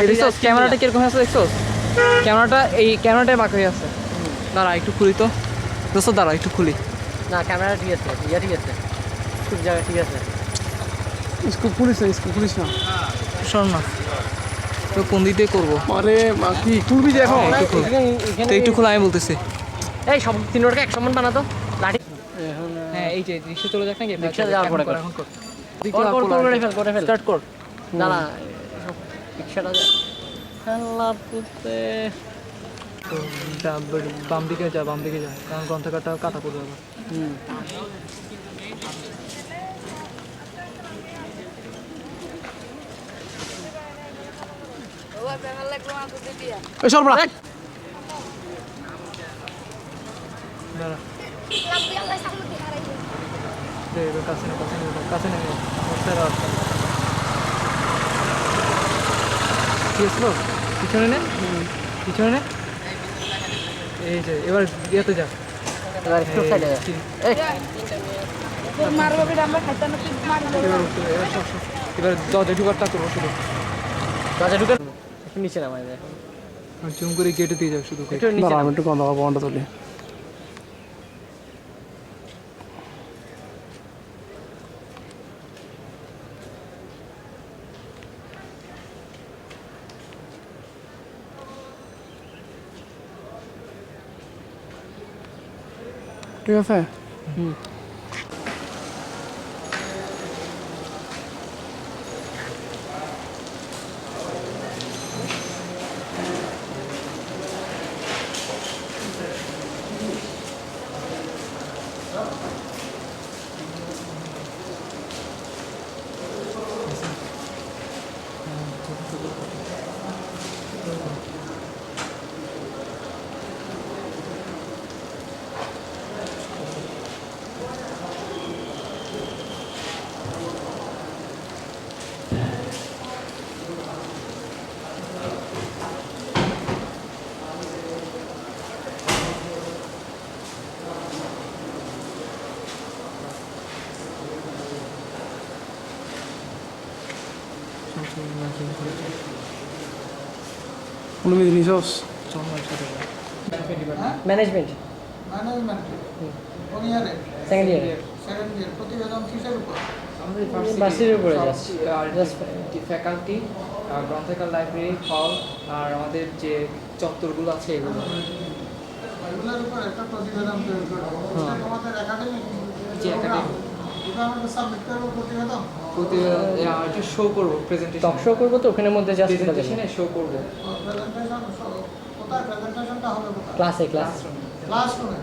দেখছোস ক্যামেরাটা কিরকম আছে দেখছোস? ক্যামেরাটাই বাঁকা হয়ে আছে। দাঁড়া একটু খুলি তো দোস্ত, দাঁড়া একটু খুলি। না ক্যামেরা ঠিক আছে ইয়া ঠিক আছে সব জায়গা ঠিক আছে স্কুল পুলিশ না শোন না তো কোন দিক দিয়ে করবো? আরে কি খুলবি যে এখন একটু খোল। তো একটু খোলা আমি বলতেছি। এই সব তিনটাকে এক সমান বানাতো লাঠি হ্যাঁ এই যে রিক্সা চলে যাক নাকি? রিক্সা যাওয়ার পরে এখন কর। করে ফেল স্টার্ট কর। না না রিক্সাটা আল্লাহ পুতে তো বাম দিকে যা, বাম দিকে যা, কারণ গ্রন্থাগারটা কাটা পড়বে আবার। ওই সর্বনা দাঁড়া দে এবার কাছে নেমে স্যার আর কি আসলো পিছনে নে পিছনে নে এই যে এবার ইয়েতে যা এবার একটু সাইডে যা। এই এবার দরজা ঢুকারটা করবো শুধু দরজা ঢুকে একটু নিচে নামাই দেয় আর জুম করে গেটে দিয়ে যাও শুধু একটু নিচে নামাই। একটু কম বন্ধ তুলি ঠিক আছে অনুমতি নিছস ম্যানেজমেন্ট ম্যানেজমেন্ট কোন ইয়ারে সেকেন্ড ইয়ার সেকেন্ড ইয়ার প্রতিবেদন কিসের উপর আমাদের ভার্সিটির উপরে just ফ্যাকাল্টি গ্রন্থাগার লাইব্রেরি হল আর আমাদের যে চত্বরগুলো আছে এগুলো এগুলোর উপর একটা প্রতিবেদন তৈরি করবো এটা তোমাদের একাডেমিক যে একাডেমি এটা আমাদের সাবমিট করবো প্রতিবেদন এটা শো করবো প্রেজেন্টেশন টক শো করবো তো ওখানে মধ্যে জাস্ট প্রেজেন্টেশনে শো করবো প্রেজেন্টেশন কোথায় প্রেজেন্টেশনটা হবে কোথায় ক্লাসে ক্লাসরুমে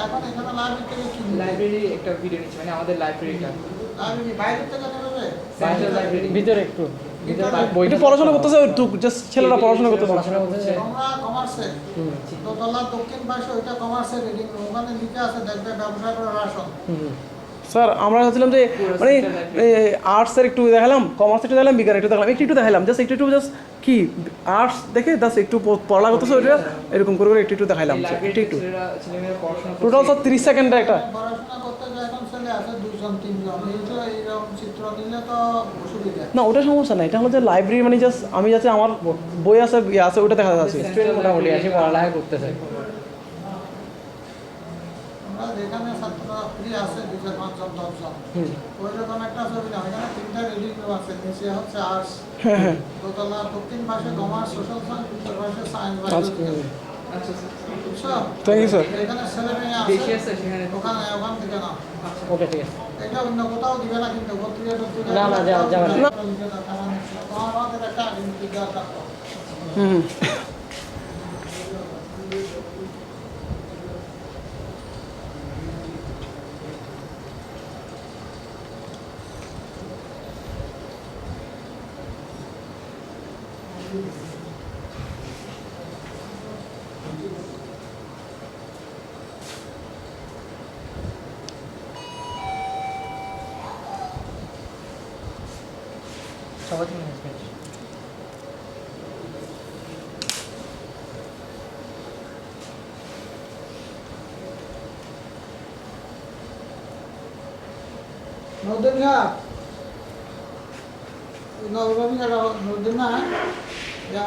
এখন এখানে লাইব্রেরি থেকে কি লাইব্রেরি একটা ভিডিও নিচ্ছে মানে আমাদের লাইব্রেরিটা লাইব্রেরি বাইরে থেকে নেবে সেন্ট্রাল লাইব্রেরি ভিতরে একটু ভিতরে বই একটু পড়াশোনা করতেছে একটু জাস্ট ছেলেরা পড়াশোনা করতেছে পড়াশোনা করতেছে তোমরা কমার্সে দোতলা দক্ষিণ পাশে ওইটা কমার্সের রিডিং ওখানে লিখে আছে দেখবে ব্যবসা করার আসন স্যার আমরা ভাবছিলাম যে মানে আর্টসের একটু দেখালাম কমার্স একটু দেখালাম বিজ্ঞান একটু দেখালাম একটু দেখালাম জাস্ট একটু জাস্ট কি আর্টস দেখে জাস্ট একটু পড়া করতেছে ওইটা এরকম করে একটু দেখালাম একটু ছেলেমেয়েরা পড়াশোনা টোটাল স্যার 30 সেকেন্ডের একটা পড়াশোনা করতে যে এখন ছেলে আছে দুজন তিনজন এইটা এইরকম চিত্র নিলে তো অসুবিধা না ওটা সমস্যা না এটা হলো যে লাইব্রেরি মানে জাস্ট আমি যাতে আমার বই আছে ইয়ে আছে ওটা দেখা যাচ্ছে স্টুডেন্ট মোটামুটি আসে পড়ালেখা করতেছে আমরা যেখানে ছাত্ররা ফ্রি আছে 2-5 জন 10 জন ওই রকম একটা ছবি না এখানে তিনটা রিডিং রুম আছে নিচে হচ্ছে আর্টস দোতলা দক্ষিণ পাশে কমার্স সোশ্যাল সায়েন্স উত্তর পাশে সায়েন্স আচ্ছা বুঝছো থ্যাংক ইউ স্যার এখানে ছেলে মেয়ে বেশি আছে আছে সেখানে ওখান থেকে না ওকে ঠিক আছে এটা অন্য কোথাও দিবে না কিন্তু পত্রিকা টত্রিকা না, না, যাবে না। আমাদের একটা আইডেন্টিটি দেওয়া থাকতো হুম সবাই ম্যানেজমেন্ট নদীর ঘাট নবমী ঘাট নদীর না যা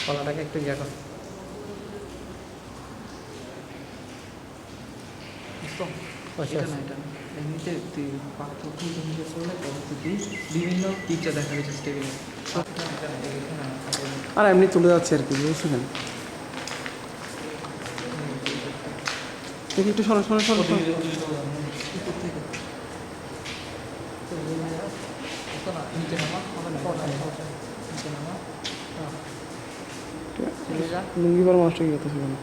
কলাটাকে একটু ইয়ে কর বুঝতো আচ্ছা, এটা না এটা না। এমনিতে তুই পাথর দিয়ে নিচে চলে পরবর্তী বিভিন্ন পিকচার দেখা যাচ্ছে টেবিলে। আর এমনি চলে যাচ্ছে আর কি, বুঝছেন? দেখি একটু সরো সরো সরো সরো। নিচে নামা হবে না, নিচে নামা। লুঙ্গি পরা মানুষটা কি করতেছে কেন?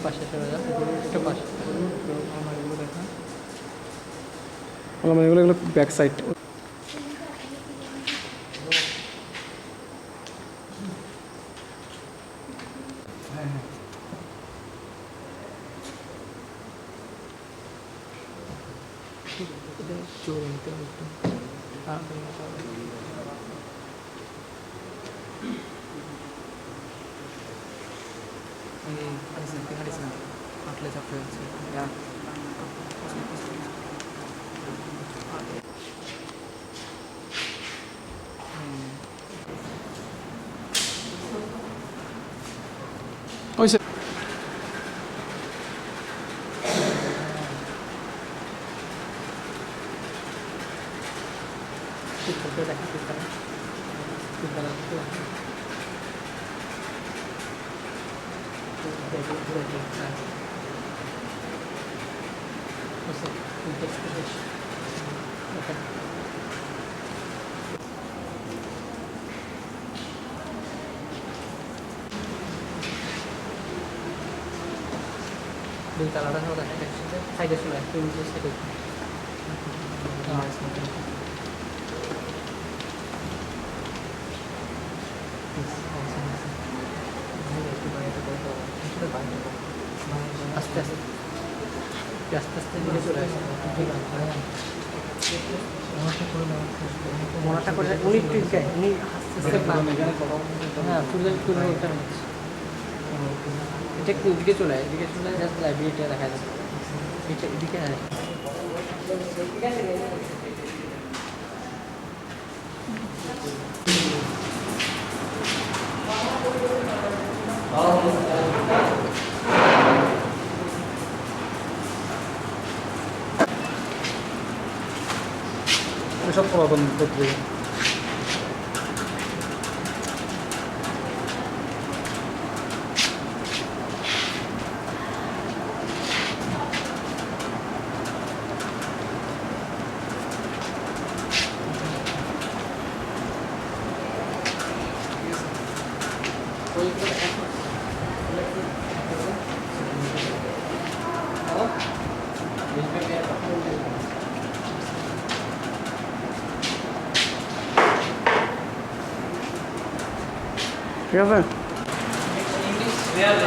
পাশে সরে যা, একটু পাশে। বললাম এগুলো এগুলো ব্যাক সাইড। হাঁটলে চাপতে যাচ্ছে। ওই সে দুই তালাটা সব দেখা সাইডে চলে আসছে, নিচে সাইডে। আস্তে আস্তে আস্তে আস্তে দিকে চলে আসছে। মনাটা করে উনি ঠিক আছে, উনি আস্তে আস্তে হ্যাঁ ফুলে ফুলে ওটা নিচ্ছে। এটা একটু এদিকে চলে যায়, এদিকে চলে যায়, জাস্ট লাইব্রেরিটা দেখা যাচ্ছে। এটা এদিকে হ্যাঁ এসব পুরাতন পত্রিকা। ঠিক আছে। ঠিক আছে।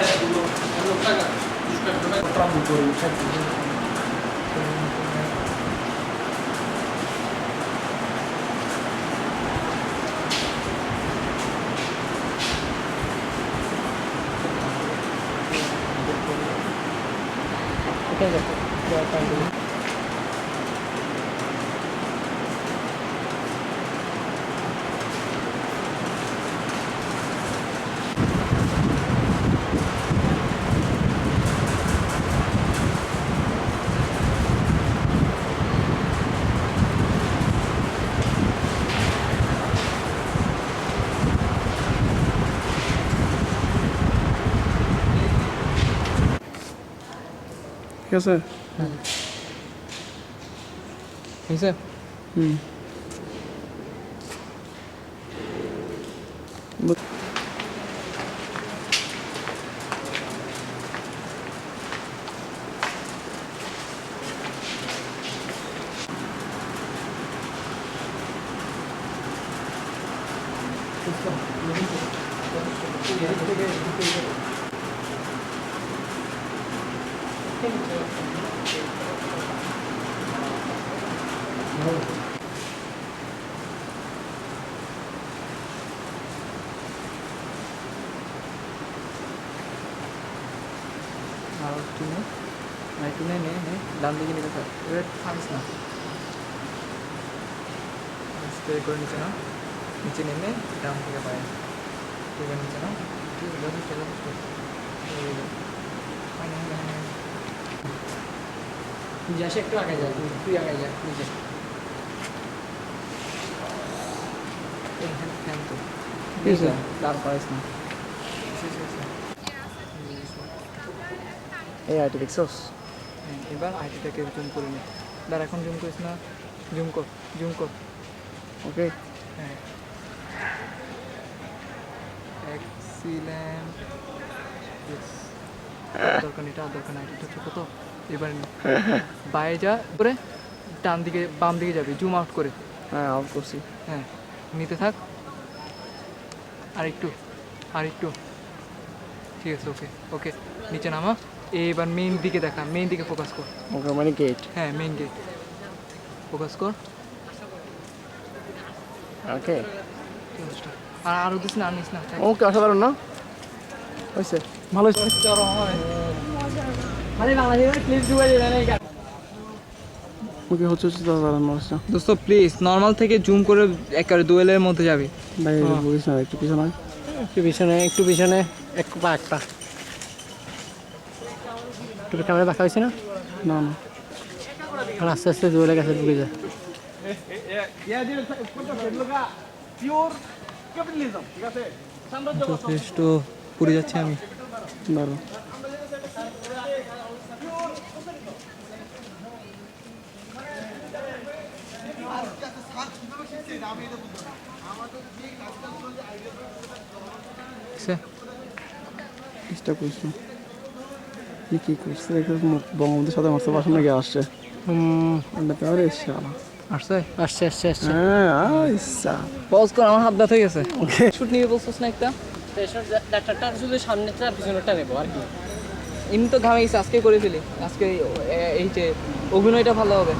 ঠিক আছে। ঠিক আছে। হুম। আর একটু নে, একটু নে, ডান দিকে নিতে থাক, এবার থামিস না। আস্তে করে নিচে নাও, নিচে নেমে ডান থেকে পায়ে এবার নিচে নাও, ঠিক আছে যথেষ্ট যথেষ্ট। এই যে। যাসে একটু আগে যা, তুই আগে যা নিজে। এই ফ্যান তো ঠিক আছে। দাঁড় করাইস না। এই আইটি দেখছস? হ্যাঁ, এবার আইটিটাকে জুম করে নি। দাঁড়া, এখন জুম করিস না, জুম কর, জুম কর। ওকে। হ্যাঁ, এক্সিলেন্ট। দরকার নেই, এটা আর দরকার নাই, এটা ছোট তো। এবার নি। বাইরে যা করে ডান দিকে বাম দিকে যাবি, জুম আউট করে। হ্যাঁ আউট করছি। হ্যাঁ, নিতে থাক, আর একটু, আর একটু। ঠিক আছে, ওকে ওকে, নিচে নামা। এবার মেইন দিকে দেখা, মেইন দিকে ফোকাস কর। ওকে মানে গেট। হ্যাঁ, মেইন গেট ফোকাস কর। ওকে ঠিক আছে, start। আর আরও দিস না, আর নিস না। ওকে, অসাধারণ না হয়েছে? ভালো হয়েছে। মানে বাংলাদেশের ক্লিপ জুড়ে দেবে না এই গান। ওকে হচ্ছে হচ্ছে দাঁড়ান মাছটা। দোস্ত প্লিজ নর্মাল থেকে জুম করে একেবারে দুয়েলের মধ্যে যাবি। ভাই বলিস না, একটু পিছনে আয়। একটু পিছনে, একটু পিছনে, একটু পা একটা। একটু ক্যামেরা দেখা হয়েছে না? না না আর আস্তে আস্তে জোরে কাছে ঢুকে যায়। যথেষ্ট পুড়ে যাচ্ছে আমি। দাঁড়ান। চেষ্টা করিস না। কি করছে দেখে বঙ্গবন্ধুর সাথে মারতে পারছে নাকি? আসছে এমনিতে আরে শালা। আসছে, আসছে আসছে আসছে। হ্যাঁ আচ্ছা পজ কর, আমার হাত ব্যথা হয়ে গেছে। শুট নিয়ে বলছিস না একটা? ডাক্তারটা শুধু সামনেটা পিছনেরটা নেবো আর কি। এমনি তো ঘামে গেছে, আজকে করে ফেলি। আজকে এই যে অভিনয়টা ভালো হবে।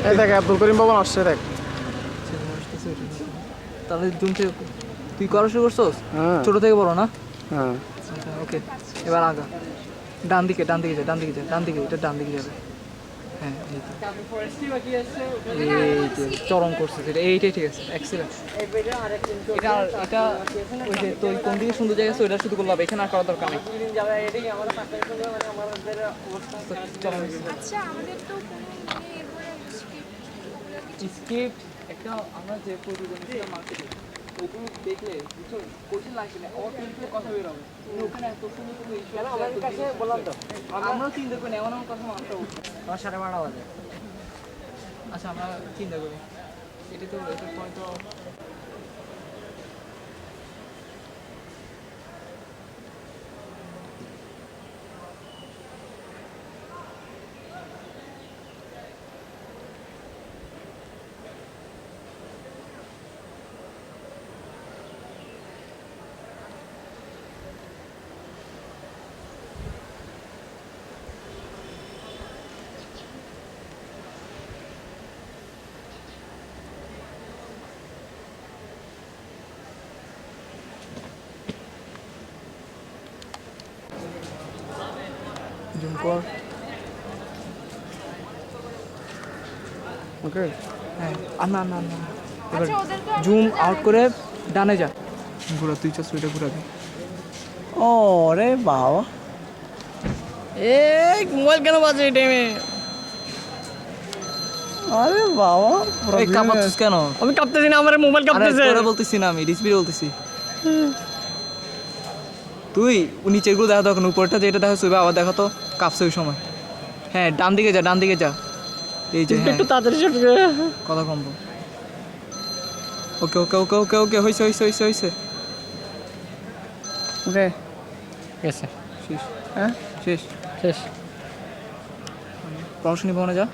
এই দেখ আব্দুল করিম বাবন আসছে দেখ। তাহলে জুম থেকে তুই করা শুরু করছস? হ্যাঁ ছোট থেকে বড় না? হ্যাঁ আচ্ছা, ওকে। এবার আগা, ডান দিকে, ডান দিকে যা, ডান দিকে যা, ডান দিকে, এটা ডান দিকে যাবে। হ্যাঁ, এই তো। এই যে চরম করছিস, এটা এইটাই ঠিক আছে, এক্সিলেন্ট। এটা এটা ওই যে তুই কোন দিকে সুন্দর জায়গা আছে ওইটা শুধু করলে হবে, এখানে আর করার দরকার নেই। চরম হয়েছে। আচ্ছা আমাদের তো কোনো মানে এরপরে স্ক্রিপ্ট একটা আমরা যে প্রতিযোগিতা মার্কেটে ওগুলো দেখলে বুঝছো কোচিং লাগবে না, ওর কিন্তু কথা বের হবে। কিন্তু ওখানে এত সুন্দর সুন্দর ইস্যু আমাদের কাছে বললাম তো আমরাও চিন্তা করি না, এমন এমন কথা মানতে হবে। আমার 12:30 বাজে। আচ্ছা, আমরা চিন্তা করি এটা তো এটার পরে তো জুম কর। ওকে হ্যাঁ, আর না না না, এবার আচ্ছা ওদেরকে জুম আউট করে ডানে যা, ঘোরা, তুই চাস ওইটা ঘোরাবি। ও রে বাবা এই মোবাইল কেন বাজে এই টাইমে? আরে বাবা এই কাঁপাচ্ছিস কেন? আমি কাঁপতেছি না, আমার মোবাইল আরে কাঁপতেছে। তোরে বলতেছি না, আমি রিসপি বলতেছি। তুই নিচের গুলো দেখা তখন উপরটা যেটা দেখা শুবে আবার দেখা তো কাঁপছে ওই সময়। হ্যাঁ, ডান দিকে যা, ডান দিকে যা। এই যে হ্যাঁ, একটু তাড়াতাড়ি শুট কথা কম বল। ওকে ওকে ওকে ওকে ওকে, হয়েছে হয়েছে হয়েছে হয়েছে। ওকে গেছে। শেষ, হ্যাঁ শেষ। শেষ। প্রদর্শনী ভবনে যা।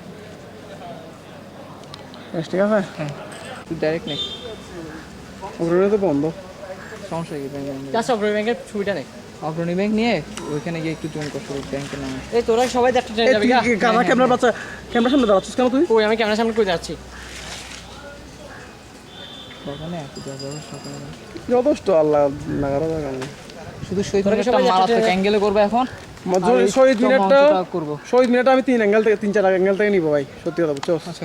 বেশ ঠিক আছে। হ্যাঁ, তুই ডাইরেক্ট নে, ওগুলো তো বন্ধ। সমস্যা কি? আচ্ছা অগ্রণী ব্যাংকের ছবিটা নেই। অগ্রণী ব্যাংক নিয়ে ওইখানে গিয়ে একটু জুম করতে হবে ব্যাংকের নামে। এই তোরা সবাই একটা ট্রেন যাবি গা? ক্যামেরা বাচ্চা ক্যামেরার সামনে দাঁড়াচ্ছিস কেন তুই? কই আমি ক্যামেরার সামনে কই যাচ্ছি? দোকানে একটু যা ব্যবস্থা করে দাও। যথেষ্ট আল্লাহ নাগারা জায়গা নেই। শুধু শহীদ তোরা মিনারটা সবাই মারাত্মক যাচ্ছে- অ্যাঙ্গেলে করবে এখন। আর এই শহীদ মিনারটা মঞ্চটা করবো। শহীদ মিনারটা আমি 3 অ্যাঙ্গেল থেকে 3-4 অ্যাঙ্গেল থেকে নিবো ভাই, সত্যি কথা বুঝছো? আচ্ছা,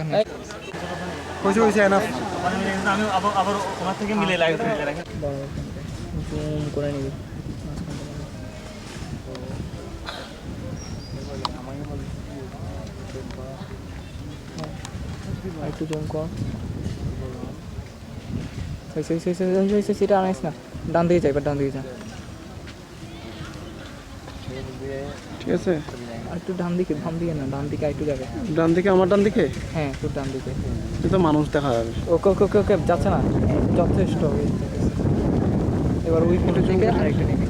আমি আবার ওনার থেকে মিলে লাগে জুম করে নিবি একটু জুম কর সেটা আনাইস না ডান দিকে যাই, এবার ডান দিকে যা, ঠিক আছে, আর একটু ডান দিকে না, ডান দিকে একটু যাবে, ডান দিকে, আমার ডান দিকে, হ্যাঁ একটু ডান দিকে। কিন্তু মানুষ দেখা যাবে। ওকে ওকে ওকে ওকে যাচ্ছে না, যথেষ্ট। এবার ওই ফটো থেকে আরেকটা নিবি,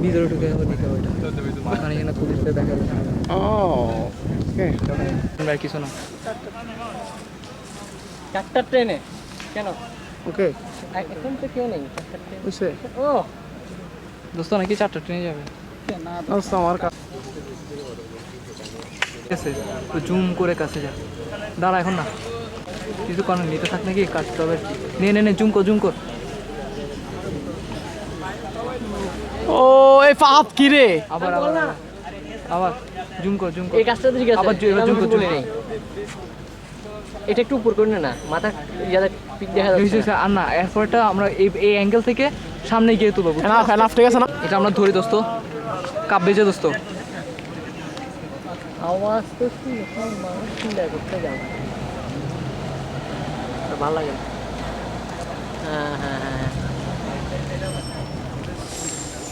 ভিতরে ঢুকে যাবো দিকে, ওইটা ওখানে এখানে পুলিশে দেখা যাবে। ও ওকে, আর কিছু না। চারটা ট্রেনে কেন ওকে এখন তো কেউ নেই চারটা ট্রেন। বুঝছে ও দোস্ত নাকি 4টা ট্রেনে যাবে। আমার ঠিক আছে, তো জুম করে কাছে যা, দাঁড়া এখন না, কিছু কারণ নিতে থাক নাকি, কাটতে হবে। নে জুম কর। ও এই ফাপ কি রে, আবার জুম কর। এই কাজটা তো ঠিক আছে, আবার এবার জুম কর, বলি নেই। এটা একটু উপর করে না, মাথা ইয়াদা পিক দেখা যাচ্ছে না। আর না, এরপরটা আমরা এই অ্যাঙ্গেল থেকে সামনে গিয়ে তুলবো। ফ্যানাফ ঠিক আছে না, এটা আমরা ধরি দোস্ত, কাপ বেজে দোস্ত। আওয়াজ তো কি এখন মানুষ চিন্তা করতে যাও, ভালো লাগে না। হ্যাঁ হ্যাঁ হ্যাঁ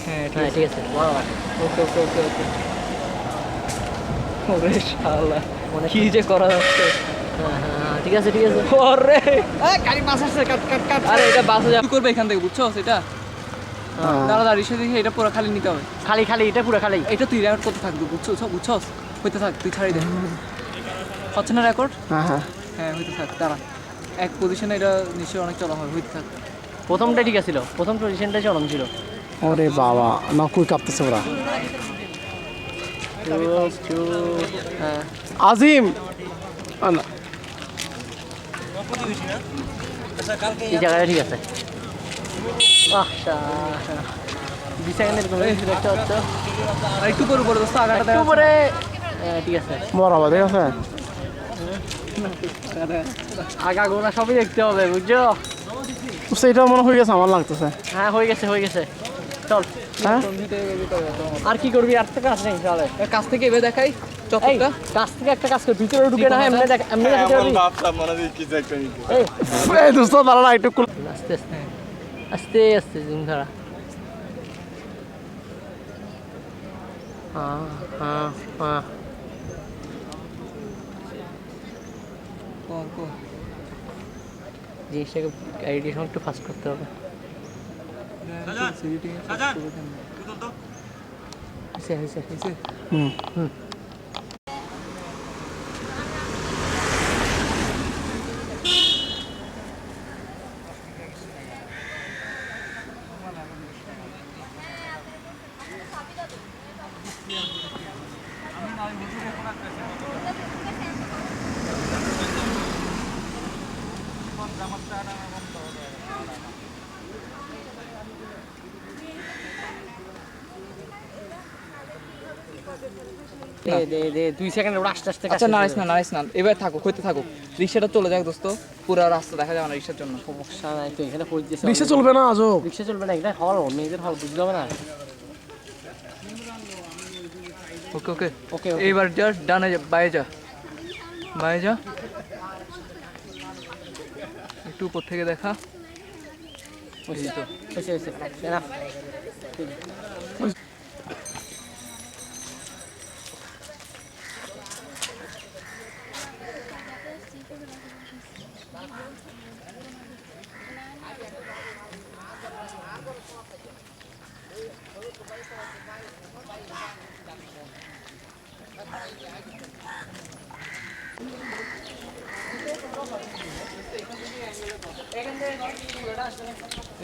হ্যাঁ হ্যাঁ ঠিক আছে, ভালো লাগে। ওকে ওরে শালা কি যে করা যাচ্ছে। হ্যাঁ হ্যাঁ ঠিক আছে ওরে গাড়ি বাস আসছে, কাট। আরে এটা বাসে যাবে করবে এখান থেকে, বুঝছো সেটা? দাঁড়া রিক্সা দেখে এটা পুরো খালি নিতে হবে। খালি এটা পুরো খালি। এটা তুই রেকর্ড করতে থাকবি, বুঝছস? হইতে থাক, তুই ছাড়ি দে। হচ্ছে না রেকর্ড? হ্যাঁ হইতে থাক, দাঁড়া। এক পজিশনে এটা নিশ্চয়ই অনেক চলা হবে, হইতে থাক। প্রথমটা ঠিক আছিল, প্রথম পজিশনটাই চরম ছিল। ওরে বাবা, না কুই কাঁপতেছে ওরা। হ্যাঁ আজিম না, এই জায়গাটা ঠিক আছে। আচ্ছা 20 সেকেন্ডের কোনো একটা হচ্ছে আর একটু করে পড়ে দোস্ত, আগাটা একটু পরে। ঠিক আছে, বরাবর ঠিক আছে। আগা গোড়া সবই দেখতে হবে, বুঝছো? সেইটা মনে হয়ে গেছে আমার লাগতেছে। হ্যাঁ হয়ে গেছে চল। হ্যাঁ আর কি করবি, আর তো কাজ নেই তাহলে। কাছ থেকে এবার দেখাই চত্বরটা। কাছ থেকে একটা কাজ কর, ভিতরে ঢুকে না এমনি দেখাতে পারবি। এই দোস্ত দাঁড়া একটু আস্তে আস্তে জুম ধরা। হ্যাঁ জিনিসটাকে এডিশন একটু ফাস্ট করতে হবে। দে 2 সেকেন্ড ওরা আস্তে আস্তে। আচ্ছা নাইস না, এবার থাকুক, হইতে থাকুক। রিক্সাটা চলে যাক দোস্ত, পুরো রাস্তা দেখা যাবে না রিক্সার জন্য। সমস্যা নাই তো, এখানে কই দিছে। রিক্সা চলবে না আজব, রিক্সা চলবে না, এটা হল, মেয়েদের হল, বুঝতে হবে না। ওকে এইবার জাস্ট ডানে যা, বাইরে যা, একটু উপর থেকে দেখা।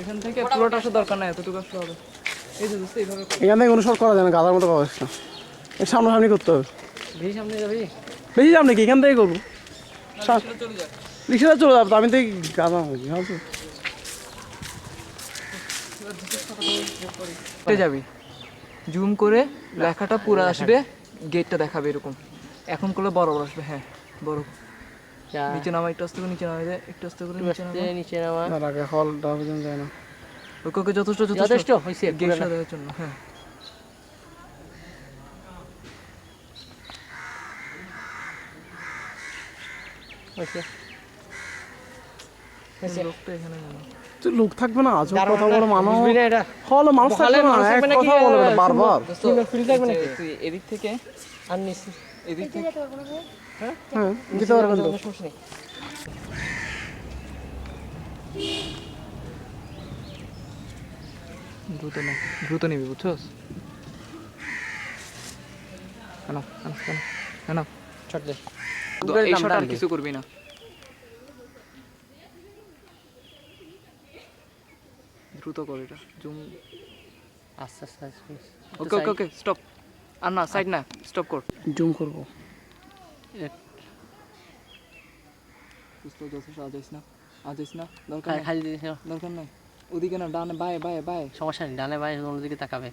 এখান থেকে পুরোটা আসার দরকার নাই, এতটুকু আসতে হবে। এই যে দোস্ত এইভাবে এখান থেকে অনুসরণ করা যায় না, গাধার মতো পাওয়া যাচ্ছে না। এর সামনাসামনি করতে হবে। বেশি সামনে যাবি? বেশি যাম নাকি, এখান থেকে করবো। চলে যাক। রিক্সাটা চলে যাবো, আমি তো গাধা হয়েছি। যাবি জুম করে লেখাটা পুরো আসবে, গেটটা দেখাবে এরকম। এখন করলে বড় আসবে, হ্যাঁ বড়। নিচে নামা, একটু আস্তে করে নিচে নামা, একটু আস্তে করে নিচে নামা। নিচে নামা। না আগে হলটা পর্যন্ত যায় না। ওকে ওকে, যথেষ্ট যথেষ্ট হয়েছে গেট দেওয়ার জন্য। হ্যাঁ হয়েছে। লোকটা এখানে কেন? তো লোক থাকবে না, আজব কথা বলো, মানুষ বুঝবি না এটা হল মানুষ থাকবে না, এক কথা বলবে না বারবার। ফিল থাকবে নাকি? তুই এদিক থেকে আর নিচে এদিক থেকে হ্যাঁ যেতে পারবেন তো। সমস্যা নেই। দ্রুত না, দ্রুত নিবি, বুঝছস? আনো আনো আনো আনো। ছট দে। এই শট আর কিছু করবি না। দ্রুত কর এটা, জুম। আস্তে আস্তে আস্তে। ওকে ওকে ওকে, স্টপ। আর না, সাইড না, স্টপ কর। জুম করবো। যথেষ্ট আজাইস না, আজাইস না, দরকার নাই, খালি দিস। দরকার নাই। ওদিকে না, ডানে বায়ে বায়ে বায়ে। সমস্যা নেই, ডানে বায়ে অন্যদিকে তাকাবে।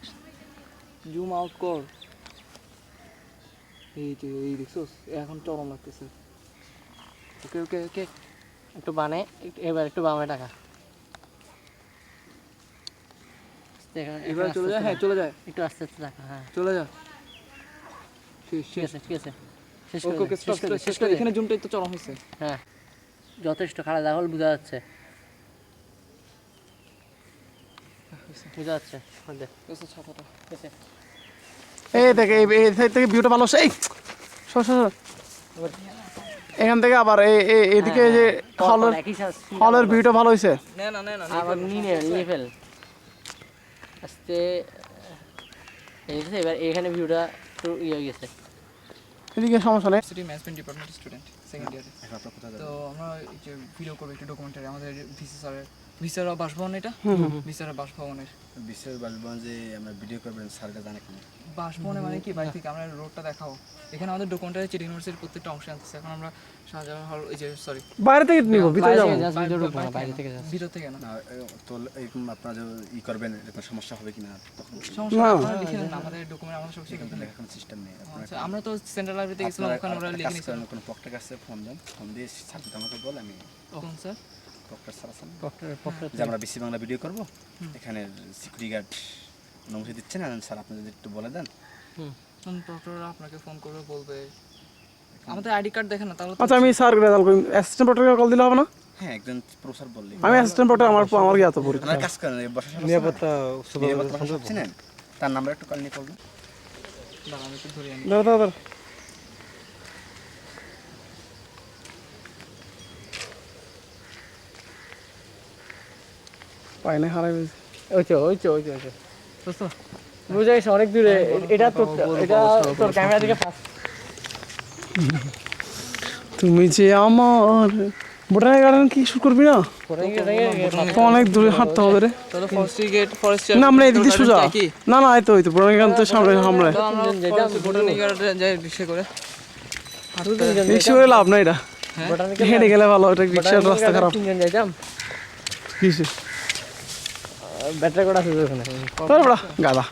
জুম আউট কর। এই যে এই দেখছস, এখন চরম লাগতেছে। ওকে ওকে ওকে, একটু বানে, এবার একটু বামে টাকা। এবার চলে যায়। হ্যাঁ চলে যায়, একটু আস্তে আস্তে টাকা। হ্যাঁ চলে যা। শেষ ঠিক শেষ। আছে ঠিক আছে। শেষ ওকে করে ওকে, দে, স্টপ শেষ করে দে, শেষ করে। এখানে জুমটাই তো চরম হয়েছে। হ্যাঁ যথেষ্ট খারাপ দেখল, বোঝা যাচ্ছে, বোঝা যাচ্ছে। দে ছাতাটা ঠিক আছে। এই দেখে এই সাইড থেকে ভিউটা ভালো আসে। এই সর সর সর। এখান থেকে আবার এদিকে যে হলের ভিউটা ভালো হয়েছে। নে না নে না, আবার নিয়ে ফেল আস্তে। এই যে এবার এখানে ভিউটা একটু ইয়ে হয়ে গেছে। এদিকে সমস্যা নেই। City management department student, second ইয়ারে। তো আমরা এই যে ভিডিও করবো, একটু ডকুমেন্টারি আমাদের ভিসি স্যারের, ভিসিআর বাসভবন, এটা ভিসিআর বাসভবনের। বিশ্বের বাসভবন যে আমরা ভিডিও করবেন স্যারটা জানে কেন? বাসভবনে মানে কি, বাড়ি থেকে আমরা রোডটা দেখাবো। এখানে আমাদের ডকুমেন্টারি চিটি ইউনিভার্সিটির প্রত্যেকটা অংশে আনতেছে। এখন আমরা শাহজাহান হল, এই যে সরি, বাইরে থেকে নিব, ভিতরে যাবো। বাইরে থেকে যাচ্ছে। ভিতর থেকে না, না তো এরকম আপনারা যে ই করবেন এরকম সমস্যা হবে কিনা তখন সমস্যা নেই, আপনারা লিখে নেন আমাদের ডকুমেন্ট, আমরা সব শিখে লেখার কোনো সিস্টেম নেই। আচ্ছা, আমরা তো সেন্ট্রাল লাইব্রেরিতে গেছিলাম, ওখানে ওরা লিখে নিয়েছিল। কোনো প্রক্টর কাছে ফোন দেন, ফোন দিয়ে সাথে আমাকে বল, আমি কোন স্যার? প্রক্টর স্যার আছেন প্রক্টর যে আমরা বিসি বাংলা ভিডিও করব, এখানে সিকিউরিটি গার্ড অনুমতি দিচ্ছে না স্যার, আপনি যদি একটু বলে দেন। ডক্টররা আপনাকে ফোন করবে, বলবে আমাদের আইডি কার্ড দেখেন না, তাহলে তো- আচ্ছা আমি স্যার অ্যাসিস্ট্যান্ট প্রক্টরকে কল দিলে হবে না? হ্যাঁ একজন প্রফেসর বললি আমি অ্যাসিস্ট্যান্ট প্রক্টর, আমার কি এত পরিচয়? আপনার কাজ করেন বসার নিরাপত্তা চিনেন, তার নাম্বার একটু কল নিয়ে করবেন। দাঁড়ান, আমি একটু ধরে আনি। দাঁড়া দাঁড়া দাঁড়া। পাই না, হারাই গেছে। বুঝছো বুঝে গেছে অনেক দূরে। এটা তোর, এটা তোর ক্যামেরা থেকে ফাস্ট। তুমি যে আমার বোটানি গার্ডেন কি শুট করবি না? তো অনেক দূরে হাঁটতে হবে রে। তাহলে ফরেস্ট্রি গেট, ফরেস্ট না আমরা এদিকে সোজা। না না, এই তো বোটানি গার্ডেন তো সামনে সামনে। বোটানি গার্ডেনে যাই রিক্সা করে। রিক্সা করে লাভ নাই, এটা হেঁটে গেলে ভালো। এটা রিক্সার রাস্তা খারাপ। তিনজন যাইতাম, কিসে ব্যাটারি কটা আছে ওখানে। তারপর গাদা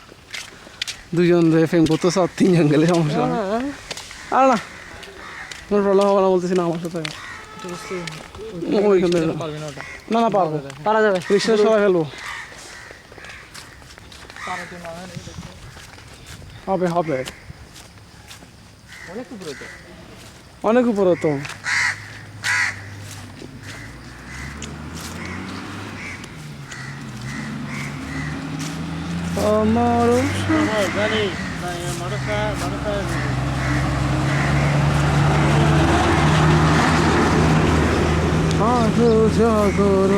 দুজন ফেম করতো, সব তিনজন গেলে সমস্যা নেই। আর না কোনো প্রবলেম হবে না, বলতেছি না আমার সাথে। ওইখান থেকে পারবি না ওটা। না না পারবো, পারা যাবে। রিক্সা সবাই ফেলবো। পারার জন্য হবে হবে, অনেক উপরে তো। অনেক উপরে তো। আমার জাগর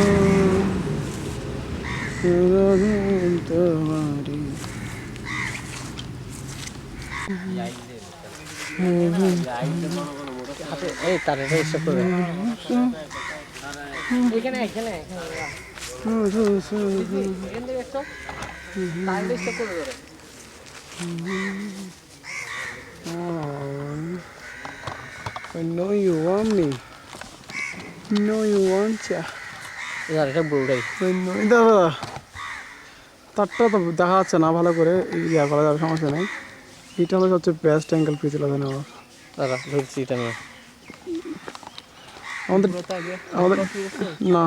তোমারি এই তার এটা স্টপ করবে। এখানে এখানে এখান থেকে স্টপ, তাহলে স্টপ করবে ধরে। I know you want me. No you want ya. এবার এটা বড়টাই। দাদা তারটা তো দেখা যাচ্ছে না ভালো করে, ইয়া করা যাবে, সমস্যা নেই। এটা হলো সবচেয়ে বেস্ট অ্যাঙ্গেল পেয়েছিল আমার। দাদা ধরছি এটা নিয়ে। আমাদের পুরো তো আগে আমাদের না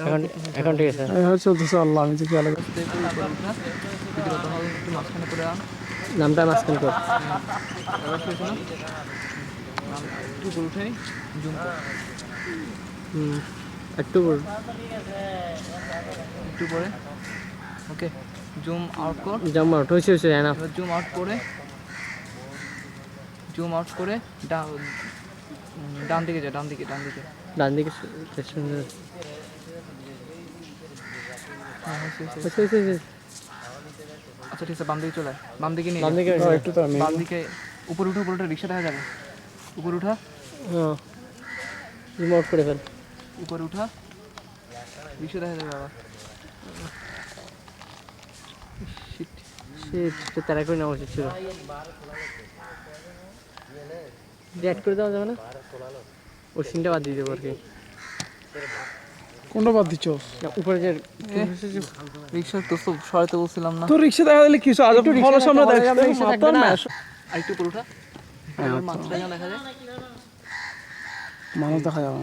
এখন এখন ঠিক আছে এই হচ্ছে চলতেছে আল্লাহ আমি যে খেয়াল করি। ভিডিওটা হল একটু মাঝখানে করে আন নামটা মাঝখানে কর এবার কি হয়েছে না একটু করে উঠে জুম কর একটু কর একটু পরে ওকে জুম আউট কর জাম আউট হয়েছে এনাফ এবার জুম আউট করে ডান দিকে যা ডান দিকে ডান দিকে হ্যাঁ, হয়েছে। হয়েছে আচ্ছা ঠিক আছে বাম দিকে চলে আয়। বাম দিকে নিয়ে ডান যা। দিকে একটু তো আমি বাম দিকে উপরে উঠা রিক্সা দেখা যাবে উপরে উঠা হ্যাঁ জুম আউট করে ফেল উপরে উঠা রিক্সা দেখা যাবে আবার Shit. সে তারা করে নেওয়া উচিত ছিল অ্যাড করে দেওয়া যাবে না ওই সিনটা বাদ দিয়ে দেবো আর কি কোনটা বাদ দিচ্ছ? না, উপরে যে রিক্সা তো সরাইতে বলছিলাম না তোর রিক্সা দেখা দিলে কিছু আজ একটু ভালো রিক্সা সামনে দেখা দেখ যাবে, রিক্সা থাকবে না। আর একটু উপরে উঠা হলের মাথাটা যেন দেখা যায় মানুষ দেখা যাবে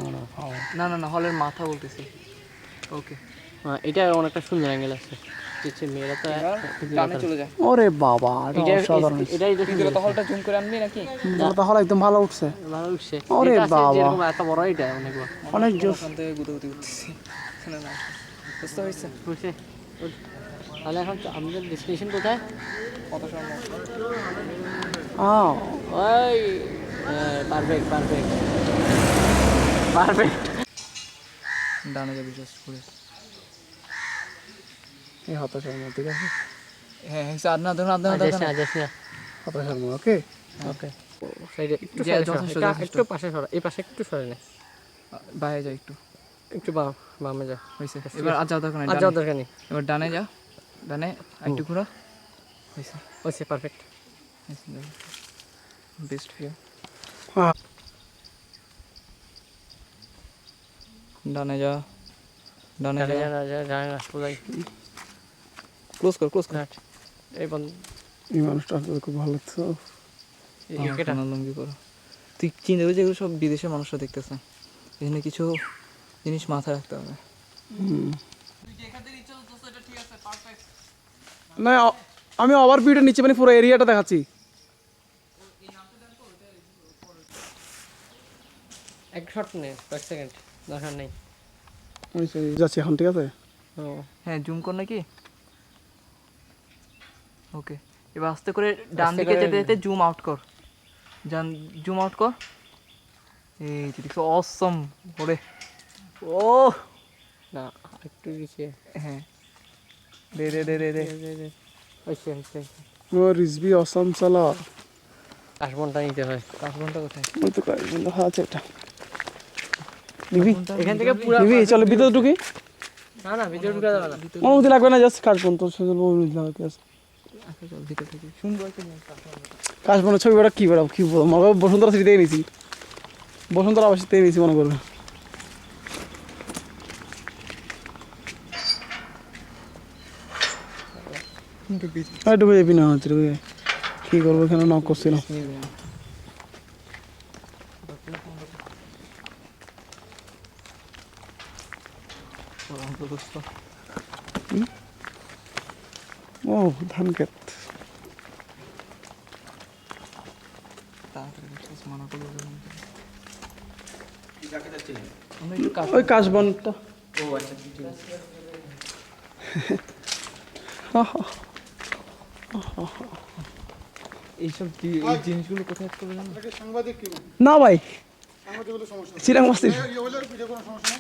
না হলের মাথা বলতেছি ওকে হ্যাঁ, এটা অনেকটা সুন্দর অ্যাঙ্গেল আছে হচ্ছে মেয়েরা তো ডানে চলে যায় ওরে বাবা এটা এটা অসাধারণ এটাই তো তুই তো হলটা জুম করে আনবি নাকি তাহলে একদম ভালো উঠছে ভালো উঠছে ওরে এটা আছে বাবা। যেরকম এত বড় এটা অনেক বড় অনেক জোর ওখান থেকে গুতাগুতি করতেছি এখানে না বুঝতে পারছি বুঝছে তাহলে এখন আমাদের ডেস্টিনেশন কোথায় কত সময় ওই পারফেক্ট ডানে যাবি জাস্ট করে এই হতাশার মধ্যে ঠিক আছে হ্যাঁ আর না ধরুন আদেশ না হতাশার মধ্যে ওকে ওকে সাইডে একটু যে সাইডে যথেষ্ট, সরা, যথেষ্ট। একটু পাশে সরা এই পাশে একটু সরে নে বাইরে যা একটু বামে যা হয়েছে এবার আর যাওয়া দরকার নাই আর যাওয়ার দরকার নেই এবার ডানে যা ডানে একটু ঘোরা হয়েছে ওকে পারফেক্ট বেস্ট ভিউ হ্যাঁ। ডানে যা ডানে জানে যা জানে না পুরাই ক্লোজ কর এই বন্ধ এই মানুষটা আসলে খুব ভালো লাগছে কেটা লুঙ্গি করো তুই চিন্তা করছিস এগুলো সব বিদেশের মানুষরা দেখতেছে এখানে কিছু জিনিস মাথায় রাখতে হবে না আমি ওভার ভিউটা নিচে মানে পুরো এরিয়াটা দেখাচ্ছি এক শট নে 5 সেকেন্ড দরকার নেই যাচ্ছি এখন ঠিক আছে ও হ্যাঁ জুম কর নাকি ওকে এবার আস্তে করে ডান আস্তে দিকে করে- যেতে যেতে জুম আউট কর জুম আউট কর এই তুই দেখছো অসম ওরে ও না একটু নিচে হ্যাঁ দে হইছে ও রিজবি অসম চালা কাশবনটা নিতে হয় কাশবনটা কোথায় ওই তো কাজ বন্ধ আছে এটা নিবি এখান থেকে পুরো নিবি চলো ভিতরে ঢুকি না ভিতরে ঢুকা যাবে না অনুমতি লাগবে না জাস্ট কাজ বন্ধ সেজন্য অনুমতি লাগবে ঠিক আছে আচ্ছা চল ভিতর থেকে শুনবো একটা জিনিস কাজ বন্ধ ছবি ওটা কি বেড়াও কি বলবো মনে করো বসুন্ধরা সিটি থেকে নিয়েছি বসুন্ধরা আবাসিক থেকে নিয়েছি মনে করবে ঢুকে যাবি না হচ্ছে ঢুকে কি করবো এখানে নক করছিলাম ও ধান ক্ষেত তাড়াতাড়ি বিশ্বাস মানা করবো আমরা একটু কাজ ওই কাশ বনটা এইসব এই জিনিসগুলো কোথায় করবে জানো সাংবাদিক কি না ভাই সাংবাদিক হলে সমস্যা চিরাং মাসির ইয়ে হলে ভিডিও কোনো সমস্যা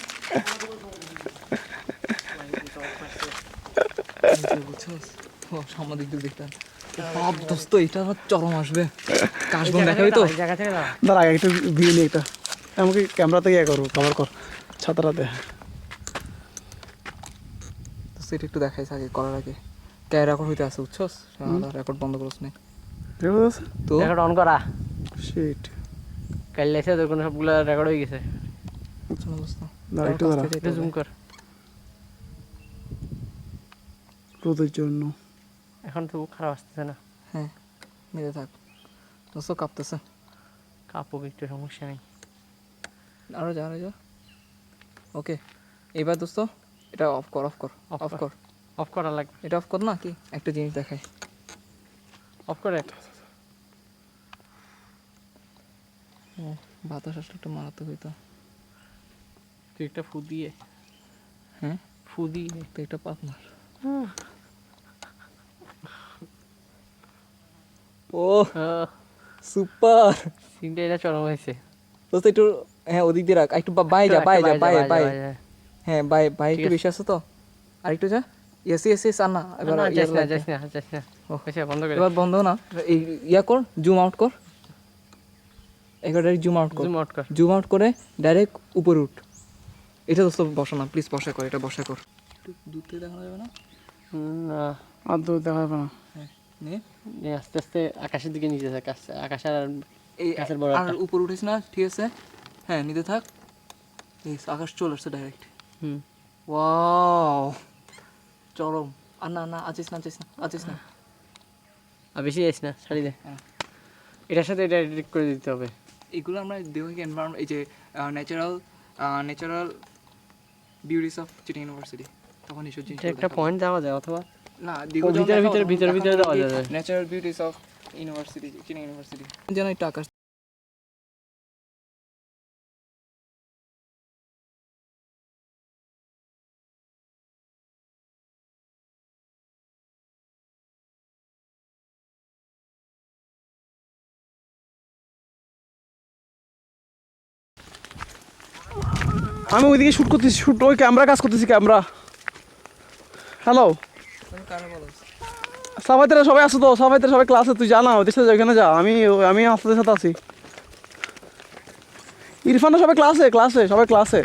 নেই বুঝছস ও সাংবাদিকদের দেখতাম সব দোস্ত এটা আমার চরম আসবে কাশবন দেখাবি তো জায়গা থেকে দাও দাঁড়া আগে একটু ভিউ নিয়ে একটা আমাকে ক্যামেরা থেকে ইয়ে করবো কভার কর ছাতারাতে তো সেটা একটু দেখাইছে আগে করার আগে কে রেকর্ড হইতে আছে বুঝছস রেকর্ড বন্ধ করছ না তো রেকর্ড অন করা শিট কাল লেসে তোর কোনো সবগুলো রেকর্ড হয়ে গেছে শোনো দোস্ত দাঁড়া একটু দাঁড়া একটু জুম কর রোদের জন্য এখন তো খারাপ আসতেছে না হ্যাঁ মেরে থাক দোস্ত কাঁপতেছে কাপড় একটু সমস্যা নেই আরো যা ওকে এবার দোস্ত এটা অফ কর Off অফ কর। কর অফ করা লাগবে, এটা অফ কর না কি একটা জিনিস দেখাই অফ করে। ও বাতাস আসলে একটু মারাত্মক হইতো তুই একটা ফু দিয়ে, হ্যাঁ ফু দিয়ে। তুই একটা পাত মার ও সুপার সিনটা এটা চরম হয়েছে। দোস্ত একটু হ্যাঁ ওদিক দিয়ে রাখ একটু বাইরে যা হ্যাঁ বাই ঠিক একটু আছে। বেশি আছে তো আর একটু যা ইয়েস আর না এবার না, ইয়ার যাস না, লাগবে। যাস না, যাস না। হয়েছে, বন্ধ করে। এবার বন্ধ না এই ইয়া কর জুম আউট কর এবার ডাইরেক্ট জুম আউট কর জুম আউট কর। জুম আউট করে ডাইরেক্ট উপরে উঠ এটা দোস্ত বসা না প্লিজ বসা কর এটা বসা কর একটু দূর থেকে দেখানো যাবে না না, আর দূর দেখা যাবে না। হ্যাঁ নে এই আস্তে আস্তে আকাশের দিকে নিয়ে যাচ্ছে, আকাশের আর এই গাছের বড় আর একটা। উপরে উঠিস না ঠিক আছে হ্যাঁ নিতে থাক এই আকাশ চলে আসছে ডাইরেক্ট হুম। ওয়াও চরম আর না আছিস না আর বেশি যাইস না, ছাড়ি দে। হ্যাঁ। এটার সাথে এটা এডিট করে দিতে হবে। এগুলো আমরা দেখি এনভায়রনমেন্ট এই যে natural beauties of cheating university তখন এইসব জিনিস এটা একটা পয়েন্ট দেওয়া যায়, অথবা না ভিতরে দেওয়া যাবে। Natural beauties of university cheating university যেন একটু আকাশ আমি ওইদিকে শ্যুট করতেছি, ওই ক্যামেরা কাজ করতেছি, ক্যামেরা। হ্যালো সাফাইতেরা সবাই আসো তো, সাফাইতেরা সবাই ক্লাসে, তুই জানা ওদের সাথে ওইখানে যা, আমি আপনাদের সাথে আছি। ইরফানরা সবাই ক্লাসে সবাই ক্লাসে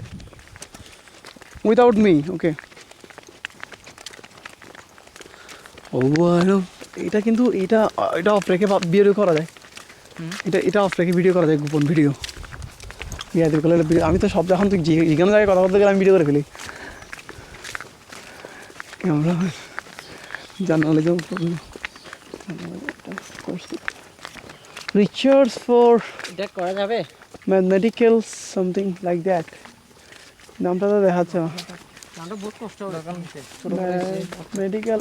উইদাউট মি। ওকে ও এটা কিন্তু এটা অফ রেখে ভিডিও করা যায়, এটা অফ রেখে ভিডিও করা যায়, গোপন ভিডিও। বিয়াদের করলে আমি তো সব যখন তুই যেখানে জায়গায় কথা বলতে গেলে আমি ভিডিও করে ফেলি। ক্যামেরা জার্নালিজম রিচার্জ ফর এটা করা যাবে। ম্যাথমেটিক্যাল সামথিং লাইক দ্যাট, নামটা তো দেখাচ্ছে না। নামটা বহুত কষ্ট হবে। মেডিকেল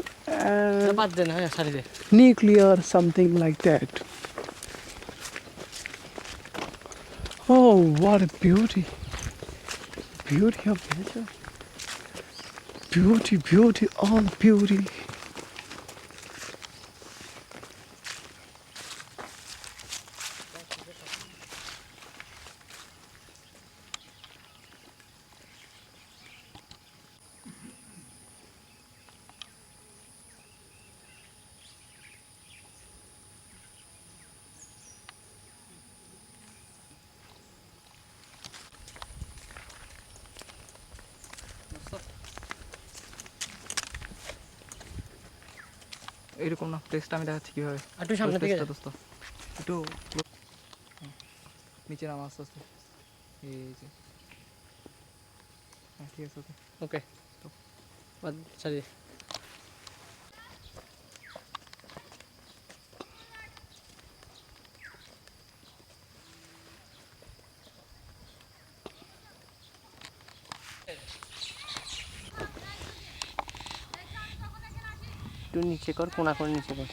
বাদ দেন, হ্যাঁ, ছাড়ি দে। nuclear something like that. Oh, what a beauty of nature, beauty, all beauty. এরকম না প্লেসটা আমি দেখাচ্ছি কিভাবে একটু সামনে থেকে প্লেসটা দোস্ত একটু নিচে নামা আস্তে আস্তে এই যে হ্যাঁ ঠিক আছে ওকে ওকে, বাদ ছাড়ি দে। একটু নিচে কর, কোনা করে নিচে কর।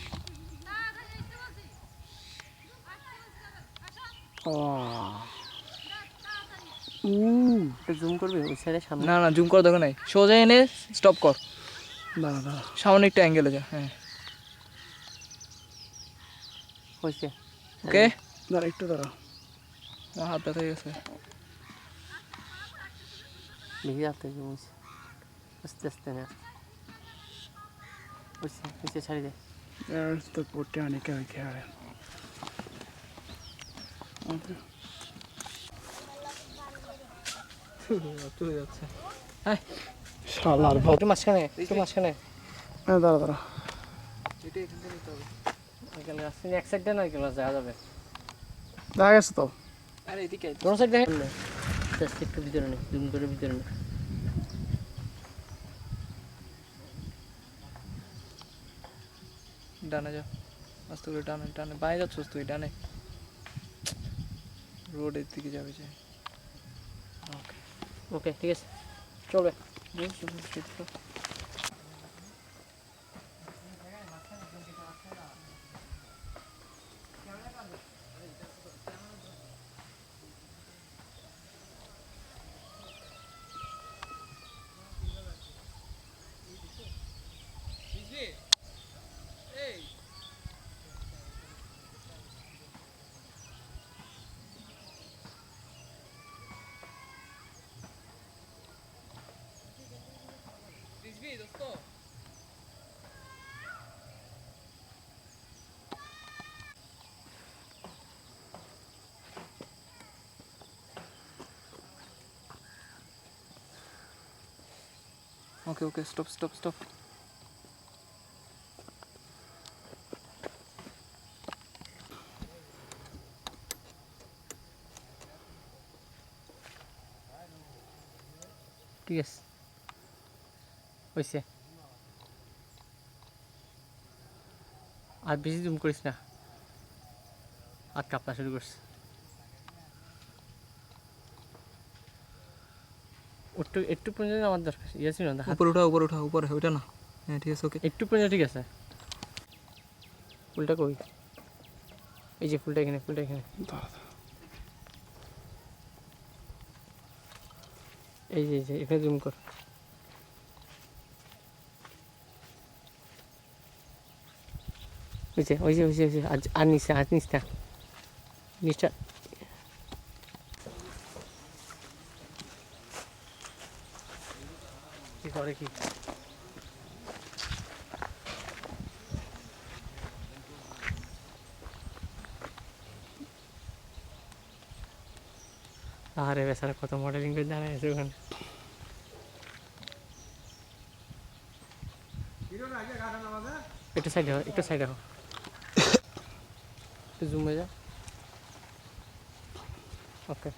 জুম করবে ওই সাইডে সামনে। না জুম করা দরকার নাই সোজা এনে স্টপ কর দাঁড়া সামনে একটু অ্যাঙ্গেলে যা হ্যাঁ হয়েছে। ওকে একটু দাঁড়া। আমার হাত ব্যথা হয়ে গেছে বেশি যাতে জমছে, আস্তে আস্তে না। হয়েছে, নিচে ছাড়ি দে। There's the botanical garden. Okay. চলে যাচ্ছে শালার ভব। একটু মাঝখানে, একটু মাঝখানে। দাঁড়া এটা এখান থেকে নিতে হবে নারকেল গাছ এক সাইড দিয়ে নারকেল গাছ দেখা যাবে। দেখা গেছে তো। আরে এদিকে দোনো সাইড দেখেন না, জাস্ট একটু ভিতরে নে, জুম করে ভিতরে নে। ডানে যা আস্তে করে ডানে বাইরে যাচ্ছিস তুই ডানে রোডের দিকে যাবে যে ওকে, ঠিক আছে। চলবে। Okay stop. ঠিক আছে, হয়েছে। আর বেশি জুম করিস না, আর কাঁপা শুরু করছে। একটু পর্যন্ত আমার দরকার ইয়ে ছিল না। উপরে উঠা ওইটা না। হ্যাঁ ঠিক আছে, ওকে। একটু পর্যন্ত ঠিক আছে। ফুলটা কই? এই যে ফুলটা এখানে। এই যে এখানে জুম কর। ওই যে আর নিস না নিচটা। কি করে কি? আরে বেচারা কত মডেলিং করে দাঁড়ায় আছে ওখানে। একটু সাইডে হও, একটু জুমে যা। ওকে।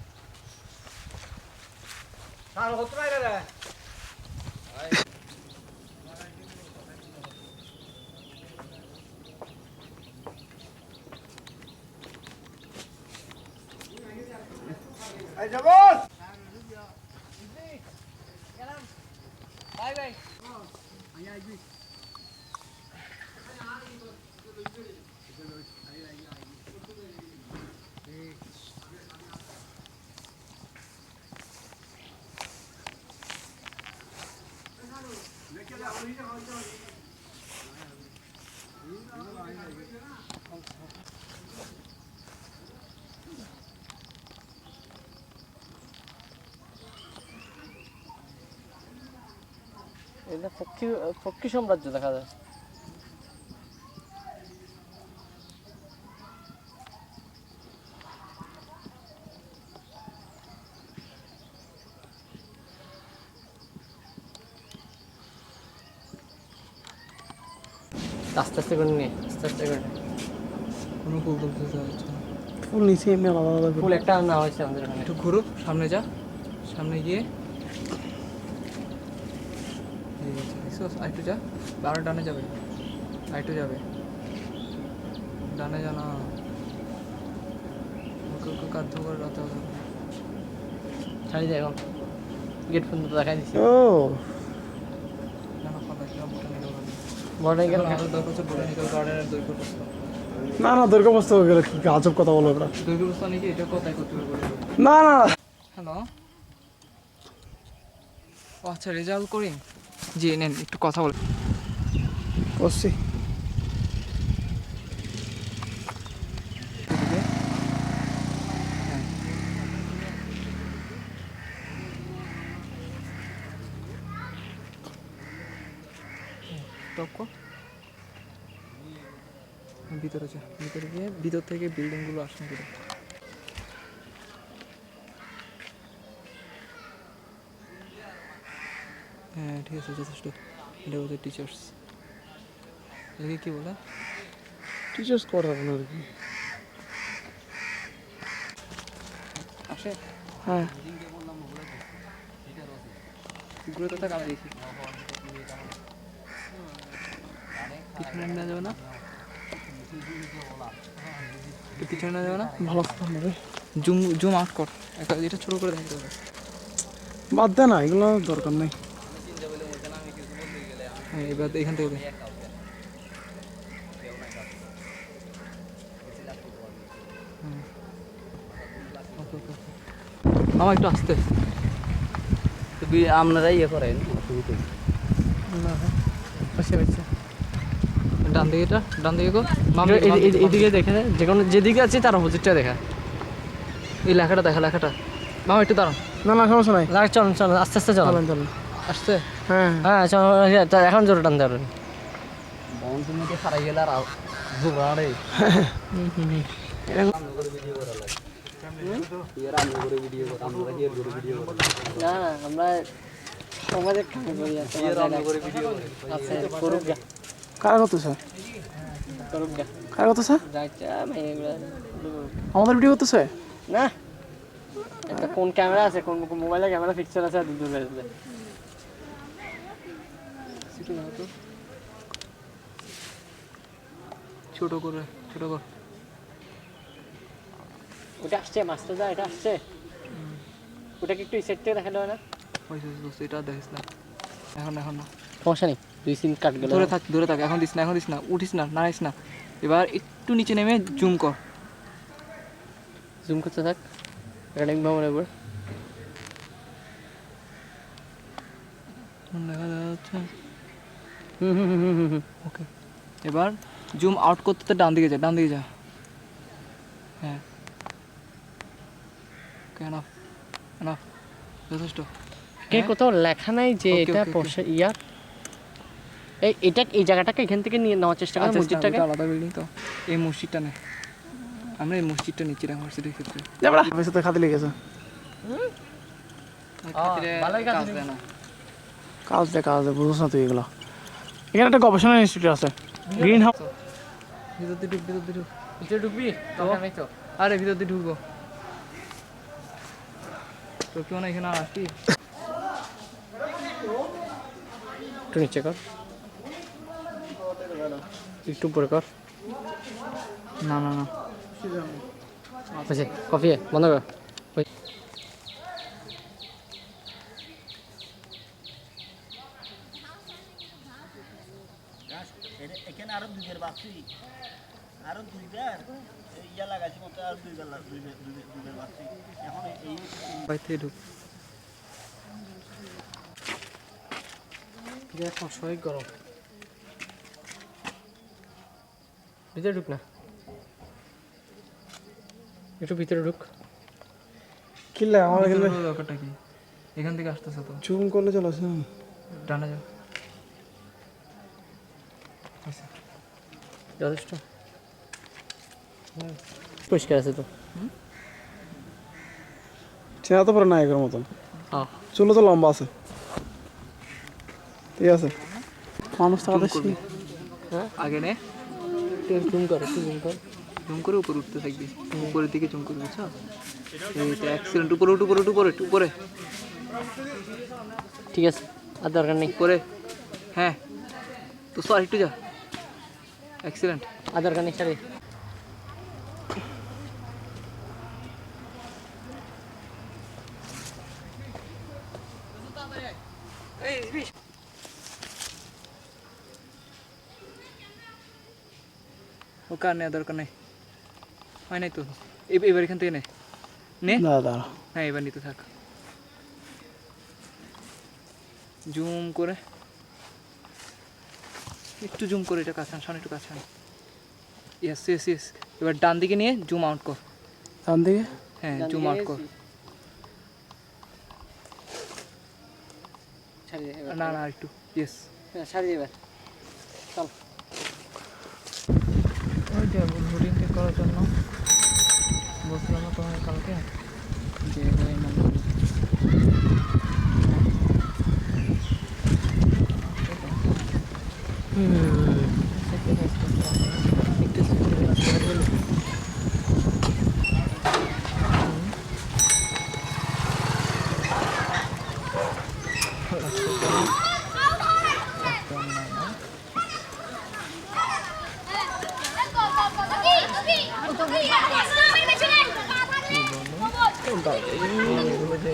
এটা পক্ষী সাম্রাজ্য দেখা যায়। আস্তে করে নিয়ে কোনো ফুল তুলতে যাচ্ছে না। ফুল নিচে এমনি আলাদা ফুল একটা না হয়েছে আমাদের এখানে। একটু ঘুরো, সামনে যা, সামনে গিয়ে আরেকটু যা, আরো ডানে যাবে, আরেকটু যাবে, ডানে যা না। ওকে কার্য করে রাতে হবে। ছাড়ি যায় এখন গেট পর্যন্ত দেখাই দিচ্ছি। ও না ফাঁকা ছিল, বোটানিক্যাল গার্ডেন। বোটানিক্যাল আরো দরকার হচ্ছে বোটানিক্যাল গার্ডেনের দৈর্ঘ্য প্রস্তাব। না দুর্গা বস্তু হয়ে গেল, কি আজব কথা বলো ওরা। দৈর্ঘ্য প্রস্তাব নাকি এটা কোথায় করতে হবে? না হ্যালো, ও আচ্ছা, রেজাল্ট করি। জি নেন, একটু কথা বল। করছি। ভিতরে যা, ভিতরে গিয়ে ভিতর থেকে বিল্ডিংগুলো আসেন করে। হ্যাঁ ঠিক আছে, যথেষ্ট। এটা ওদের টিচার্স। এদিকে কী বলে? টিচার্স করা আপনার কি? আসে? হ্যাঁ ঘুরে তো থাক, আমি দেখি। পিছনে নেওয়া যাবে না? পিছনে নেওয়া যাবে না? ভালো কথা হবে। জুম আউট কর, এটা ছোটো করে দেখতে হবে। বাদ দে না, এগুলো দরকার নেই। হ্যাঁ এবার এখান থেকে দে। মামা একটু আসতে। আপনারা ইয়ে করেন ডান দিকে এটা, ডান দিকে গো। এদিকে দেখে যে কোনো যেদিকে আছে তার অপোজিটটা দেখা। এই লেখাটা দেখা, লেখাটা। মামা একটু দাঁড়ান। না না সমস্যা নাই, চল চল আস্তে আস্তে চল। চলেন চলেন। আসছে? হ্যাঁ হ্যাঁ চল এখন জোরে টানতে পারবেন। বন্ধুকে হারাই গেলে আর জোড়া রে। না না আমরা সমাজে কাজ করি আচ্ছা করুক যা কার কথা স্যার? করুক যা কার কথা স্যার? যাইছে এগুলো আমাদের ভিডিও করতেছে? না এটা কোন ক্যামেরা আছে, কোন মোবাইলে ক্যামেরা পিকচার আছে দূর দূর বেরোবে। ছোট করে, ছোট কর। ওটা আসছে মাস্টার দা, এটা আসছে। ওটাকে একটু সেট থেকে দেখা দেবে না? এটা দেখিস না এখন, এখন না। সমস্যা নেই, 2 সিম কাট গেল। দূরে থাক, দূরে থাক। এখন দিস না, এখন দিস না, উঠিস না, নাড়াইস না। এবার একটু নিচে নেমে জুম কর। জুম করতে থাক রেডিং বামনের উপর। দেখা যাচ্ছে। হুম ওকে, এবার জুম আউট করতে তো ডান দিকে যা, ডান দিকে যা। হ্যাঁ, এনাফ, এনাফ, যথেষ্ট। কে কোথাও লেখা নাই যে Okay, এটা okay, পয়সা ইয়ার এটা এই জায়গাটাকে এখান থেকে নিয়ে নেওয়ার চেষ্টা করা, মসজিদটাকে। আলাদা বিল্ডিং তো, এই মসজিদটা নেই। আমরা এই মসজিদটা নিচ্ছি ইউনিভার্সিটির ক্ষেত্রে। যাবড়া পয়সা তো খাতে লেগেছে। ভালোই কাজ দেয় না। কাজ দে বুঝছ না তুই এগুলো। এখানে একটা গবেষণা ইনস্টিটিউট আছে, গ্রিন হাউস। ভিতর দিয়ে ঢুক, ভিতর দিয়ে ঢুক। এটা ঢুকবি দরকার নেই তো। আরে ভিতর দিয়ে ঢুকবো। তো কেউ না এখানে আর আসবি? একটু নিচে কর, একটু উপরে কর। না না না, আচ্ছা কফি বন্ধ কর। ওই এখানে আরো দুইবার বাকি, আরো দুইবার ইয়া লাগাইছি মতো, আর দুইবার বাকি। এখন এই বাইরে থেকে ঢুক। এখন শরীর গরম, ভিতরে ঢুক না, একটু ভিতরে ঢুক। কিল্লা আমার এখানে ভিতরে দরকারটা কি? এখান থেকে আসতেছে তো, জুম করলে চলে আসে। ডানে যাও। যথেষ্ট পরিষ্কার আছে তো। চেনা তো পারে নায়কের মতন, হ্যাঁ চুলো তো লম্বা আছে। ঠিক আছে, মানুষ থাকাতে আগে নে, জুম কর, একটু জুম কর। জুম করে উপরে উঠতে থাকবি, উপরের দিকে জুম করবি, বুঝছো? এই তো অ্যাক্সিডেন্ট, উপরে উঠ, উপরে উঠ, উপরে উঠ, উপরে ঠিক আছে, আর দরকার নেই, উপরে। হ্যাঁ তো সর, একটু যা। অ্যাক্সিডেন্ট। আর দরকার নেই, সারি। ও কার নেওয়া দরকার নেই, হয় নাই তো। এবার এখান থেকে নে, নে। দাদা হ্যাঁ এবার নিতে থাক, জুম করে, একটু জুম করে, এটা কাছে আন, সামনে একটু কাছে আন। ইয়েস ইয়েস ইয়েস, এবার ডান দিকে নিয়ে জুম আউট কর। ডান দিকে? হ্যাঁ জুম আউট কর। না না একটু, ইয়েস। সারি এবার চল। ওই যে রুটিন ঠিক করার জন্য বলছিলাম না তোমাকে কালকে, যে ওই নম্বর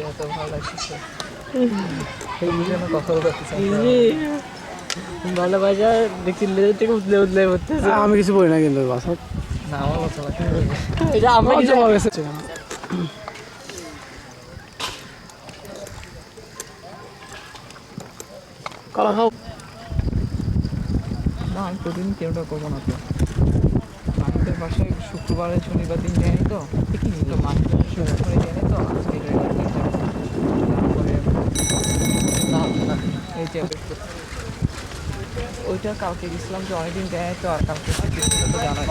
এত ভালো লাগছে। কথা বলতেছে ভালোবাসা দেখছি লেজ থেকে উতলে উতলে পড়তেছে। আমি কিছু বলি না কিন্তু বাসা না আমার লজ্জা লাগে এটা আমরা কিছু জমা গেছে কলা খাও না আমি প্রতিদিন কেউটা করবো না তো আমাদের বাসায় শুক্রবারে শনিবার দিন যায়নি তো তো মাঝে শুক্রবারে যায়নি তো আজকে রবিবার দিন যাবো। তারপরে এই যে ওইটা কালকে গেছিলাম যে অনেকদিন দেয় তো আর কালকে কিছুটা তো জানাই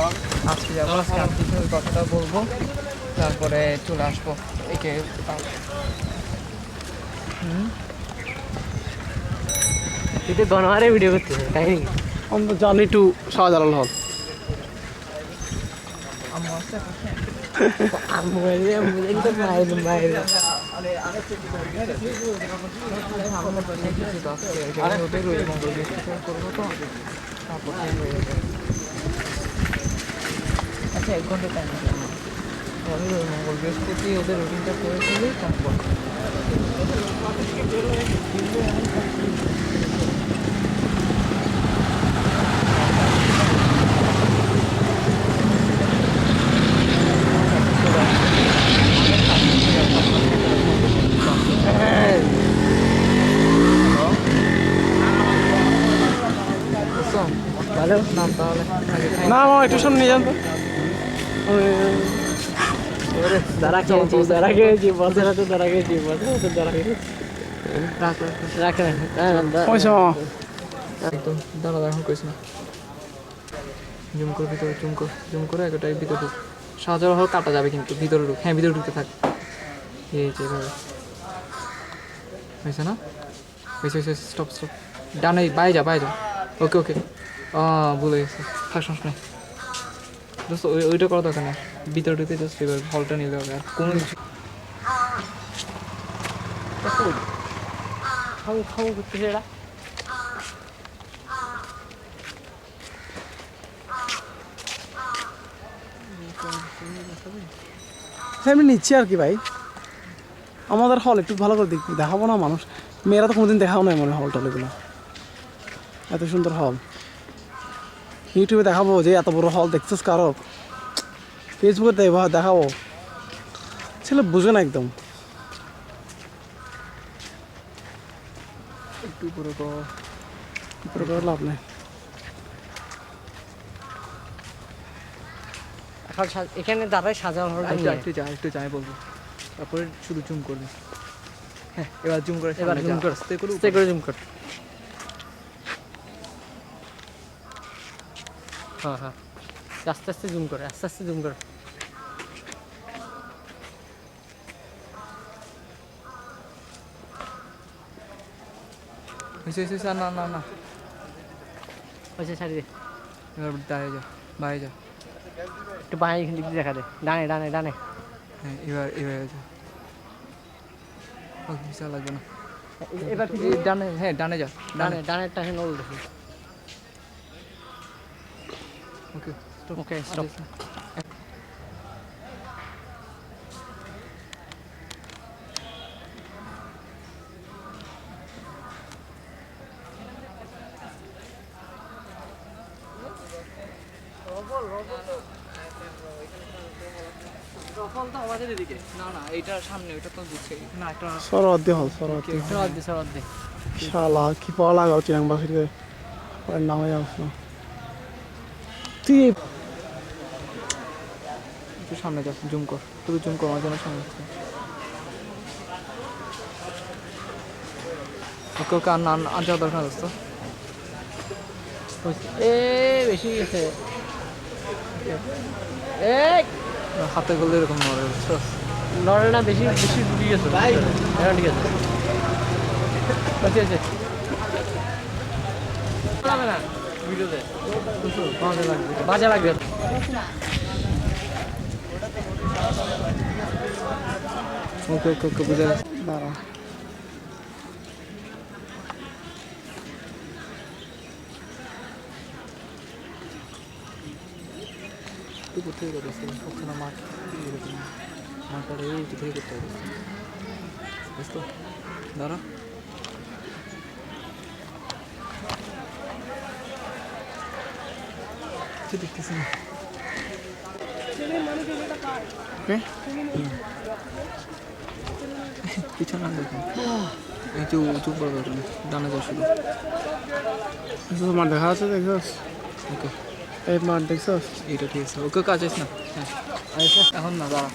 আজকে যাবো আজকে আমি কিছু ওই কথাটা বলবো তারপরে চলে আসবো একে এটা গণহারে ভিডিও করতেছে তাই নাকি? আমরা জানি টু শাহজালাল হল আমার আছে আম্মু তো মায়ের মায়ের আচ্ছা 1 ঘন্টা টাইম আছে আমি মঙ্গল বৃহস্পতি ওদের রুটিনটা করে ফেলি তারপর ভালো নাম তাহলে আগে খাই। না মামা একটু সামনে নিয়ে যান তো দাঁড়া খেয়েছি বলতে না তো দাঁড়া খেয়েছি বলতে না তো দাঁড়া খেয়েছি রাখ রাখ রাখ। রাখ পয়সা মামা একদম দাঁড়া এখন করিস না জুম করে ভিতরে জুম করে একটা ভিতরে ঢুক সাজার হল কাটা যাবে কিন্তু ভিতরে ঢুক হ্যাঁ ভিতরে ঢুকতে থাক এই যে এভাবে হয়েছে না হয়েছে হয়েছে স্টপ স্টপ ডানে বাইরে যা ওকে ওকে ভুলে গেছে থাক সমস্যা নেই দোস্ত ওইটা করা দরকার না ভিতরে ঢুকে জাস্ট এবার হলটা নিলে হবে আর কোনো কিছু খাবো করতেছে এরা আমি নিচ্ছি আর কি ভাই আমাদের হল একটু ভালো করে দেখাবো না মানুষ মেয়েরা তো কোনোদিন দেখাও না মনে হল টলেগুলো এত সুন্দর হল ইউটিউবে দেখাবো যে এত বড় হল দেখছিস কারো ফেসবুকে দেখাবো ছেলে বুঝে না একদম একটু উপরে করে লাভ নেই এখন এখানে দাঁড়ায় সাজানো হলটা নিয়ে একটু যাই বলবো তারপরে শুধু জুম করবি হ্যাঁ এবার জুম করে এবার জুম কর আস্তে করে আস্তে করে জুম কর হ্যাঁ হ্যাঁ আস্তে আস্তে জুম করে আস্তে আস্তে জুম কর হয়েছে না না না ওইসে ছাড়ি দে এবার দাঁড়িয়ে যা বাইরে যা একটু বাইরে দিক দিয়ে দেখা দে ডানে ডানে ডানে হ্যাঁ এবার যা ওকে বিশাল লাগবে না এবার এই ডানে হ্যাঁ ডানে যা ডানে ডানেরটা এখন ওল দেখি ওকে ওকে স্টপ রফল তো আমাদের এদিকে না না এইটার সামনে ওইটা তো বুঝছে এখানে একটা সরদি হল সরদি সরাদ দে শালা কি পাওয়া লাগাও চিরাংবাসীতে নামে যাস না তুই একটু সামনে যা জুম কর তুই জুম কর আমার জন্য সামনে ওকে ওকে আর যাওয়া দরকার দোস্ত এ বেশি গেছে হাতে গেলে এরকম নড়ে বুঝছো নড়ে না বেশি বেশি ডুবে গেছে এখন ঠিক আছে ঠিক আছে না ভিডিওতে বাজে লাগবে ওকে ওকে ওকে বুঝে গেছি দাঁড়া তুই কোথায় করতেছিস ওখানে মাঠ এরকম মাঠটা এই কোথায় করতে হবে বুঝতো দাঁড়া দেখতেছি না পিছনে দেখুন এই যে উঁচু পড়বে ওখানে ডানে যাও শুধু মাঠ দেখা আছে দেখছস ওকে এই মাঠ দেখছস এইটা ঠিক আছে ওকে কাজ আছে না হ্যাঁ এখন না দাঁড়া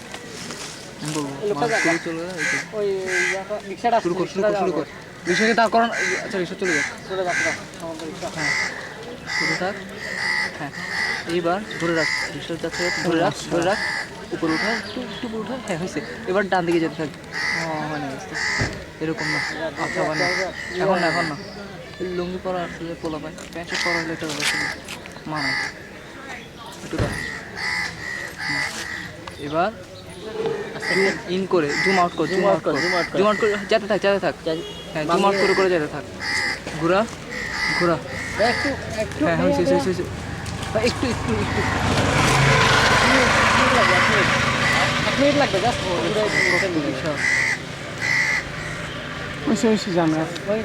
আমি বলবো মাছ করে চলে যা, এই তো। ওই রিক্সাটা শুরু কর রিক্সাকে দাঁড় করান আচ্ছা রিক্সা চলে যাক চলে যাচ্ছে আমাদের রিক্সা হ্যাঁ শুরু থাক হ্যাঁ এইবার ধরে রাখ রিক্সা যাচ্ছে ধরে রাখ উপরে উঠা একটু একটু উপরে উঠা হ্যাঁ হয়েছে এবার ডান দিকে যেতে থাকবে হয় না বুঝতে এরকম না আচ্ছা মানে এখন না এই লুঙ্গি পরা আসলে পোলা পায় প্যান্ট শার্ট পরা হলে এটা মানায় একটু দাঁড়া এবার ইন করে জুম আউট কর যেতে থাক হ্যাঁ জুম আউট করে যেতে থাক ঘোরা একটু একটু হ্যাঁ হয়েছে একটু এক মিনিট লাগবে জাস্ট ওই জানা ওই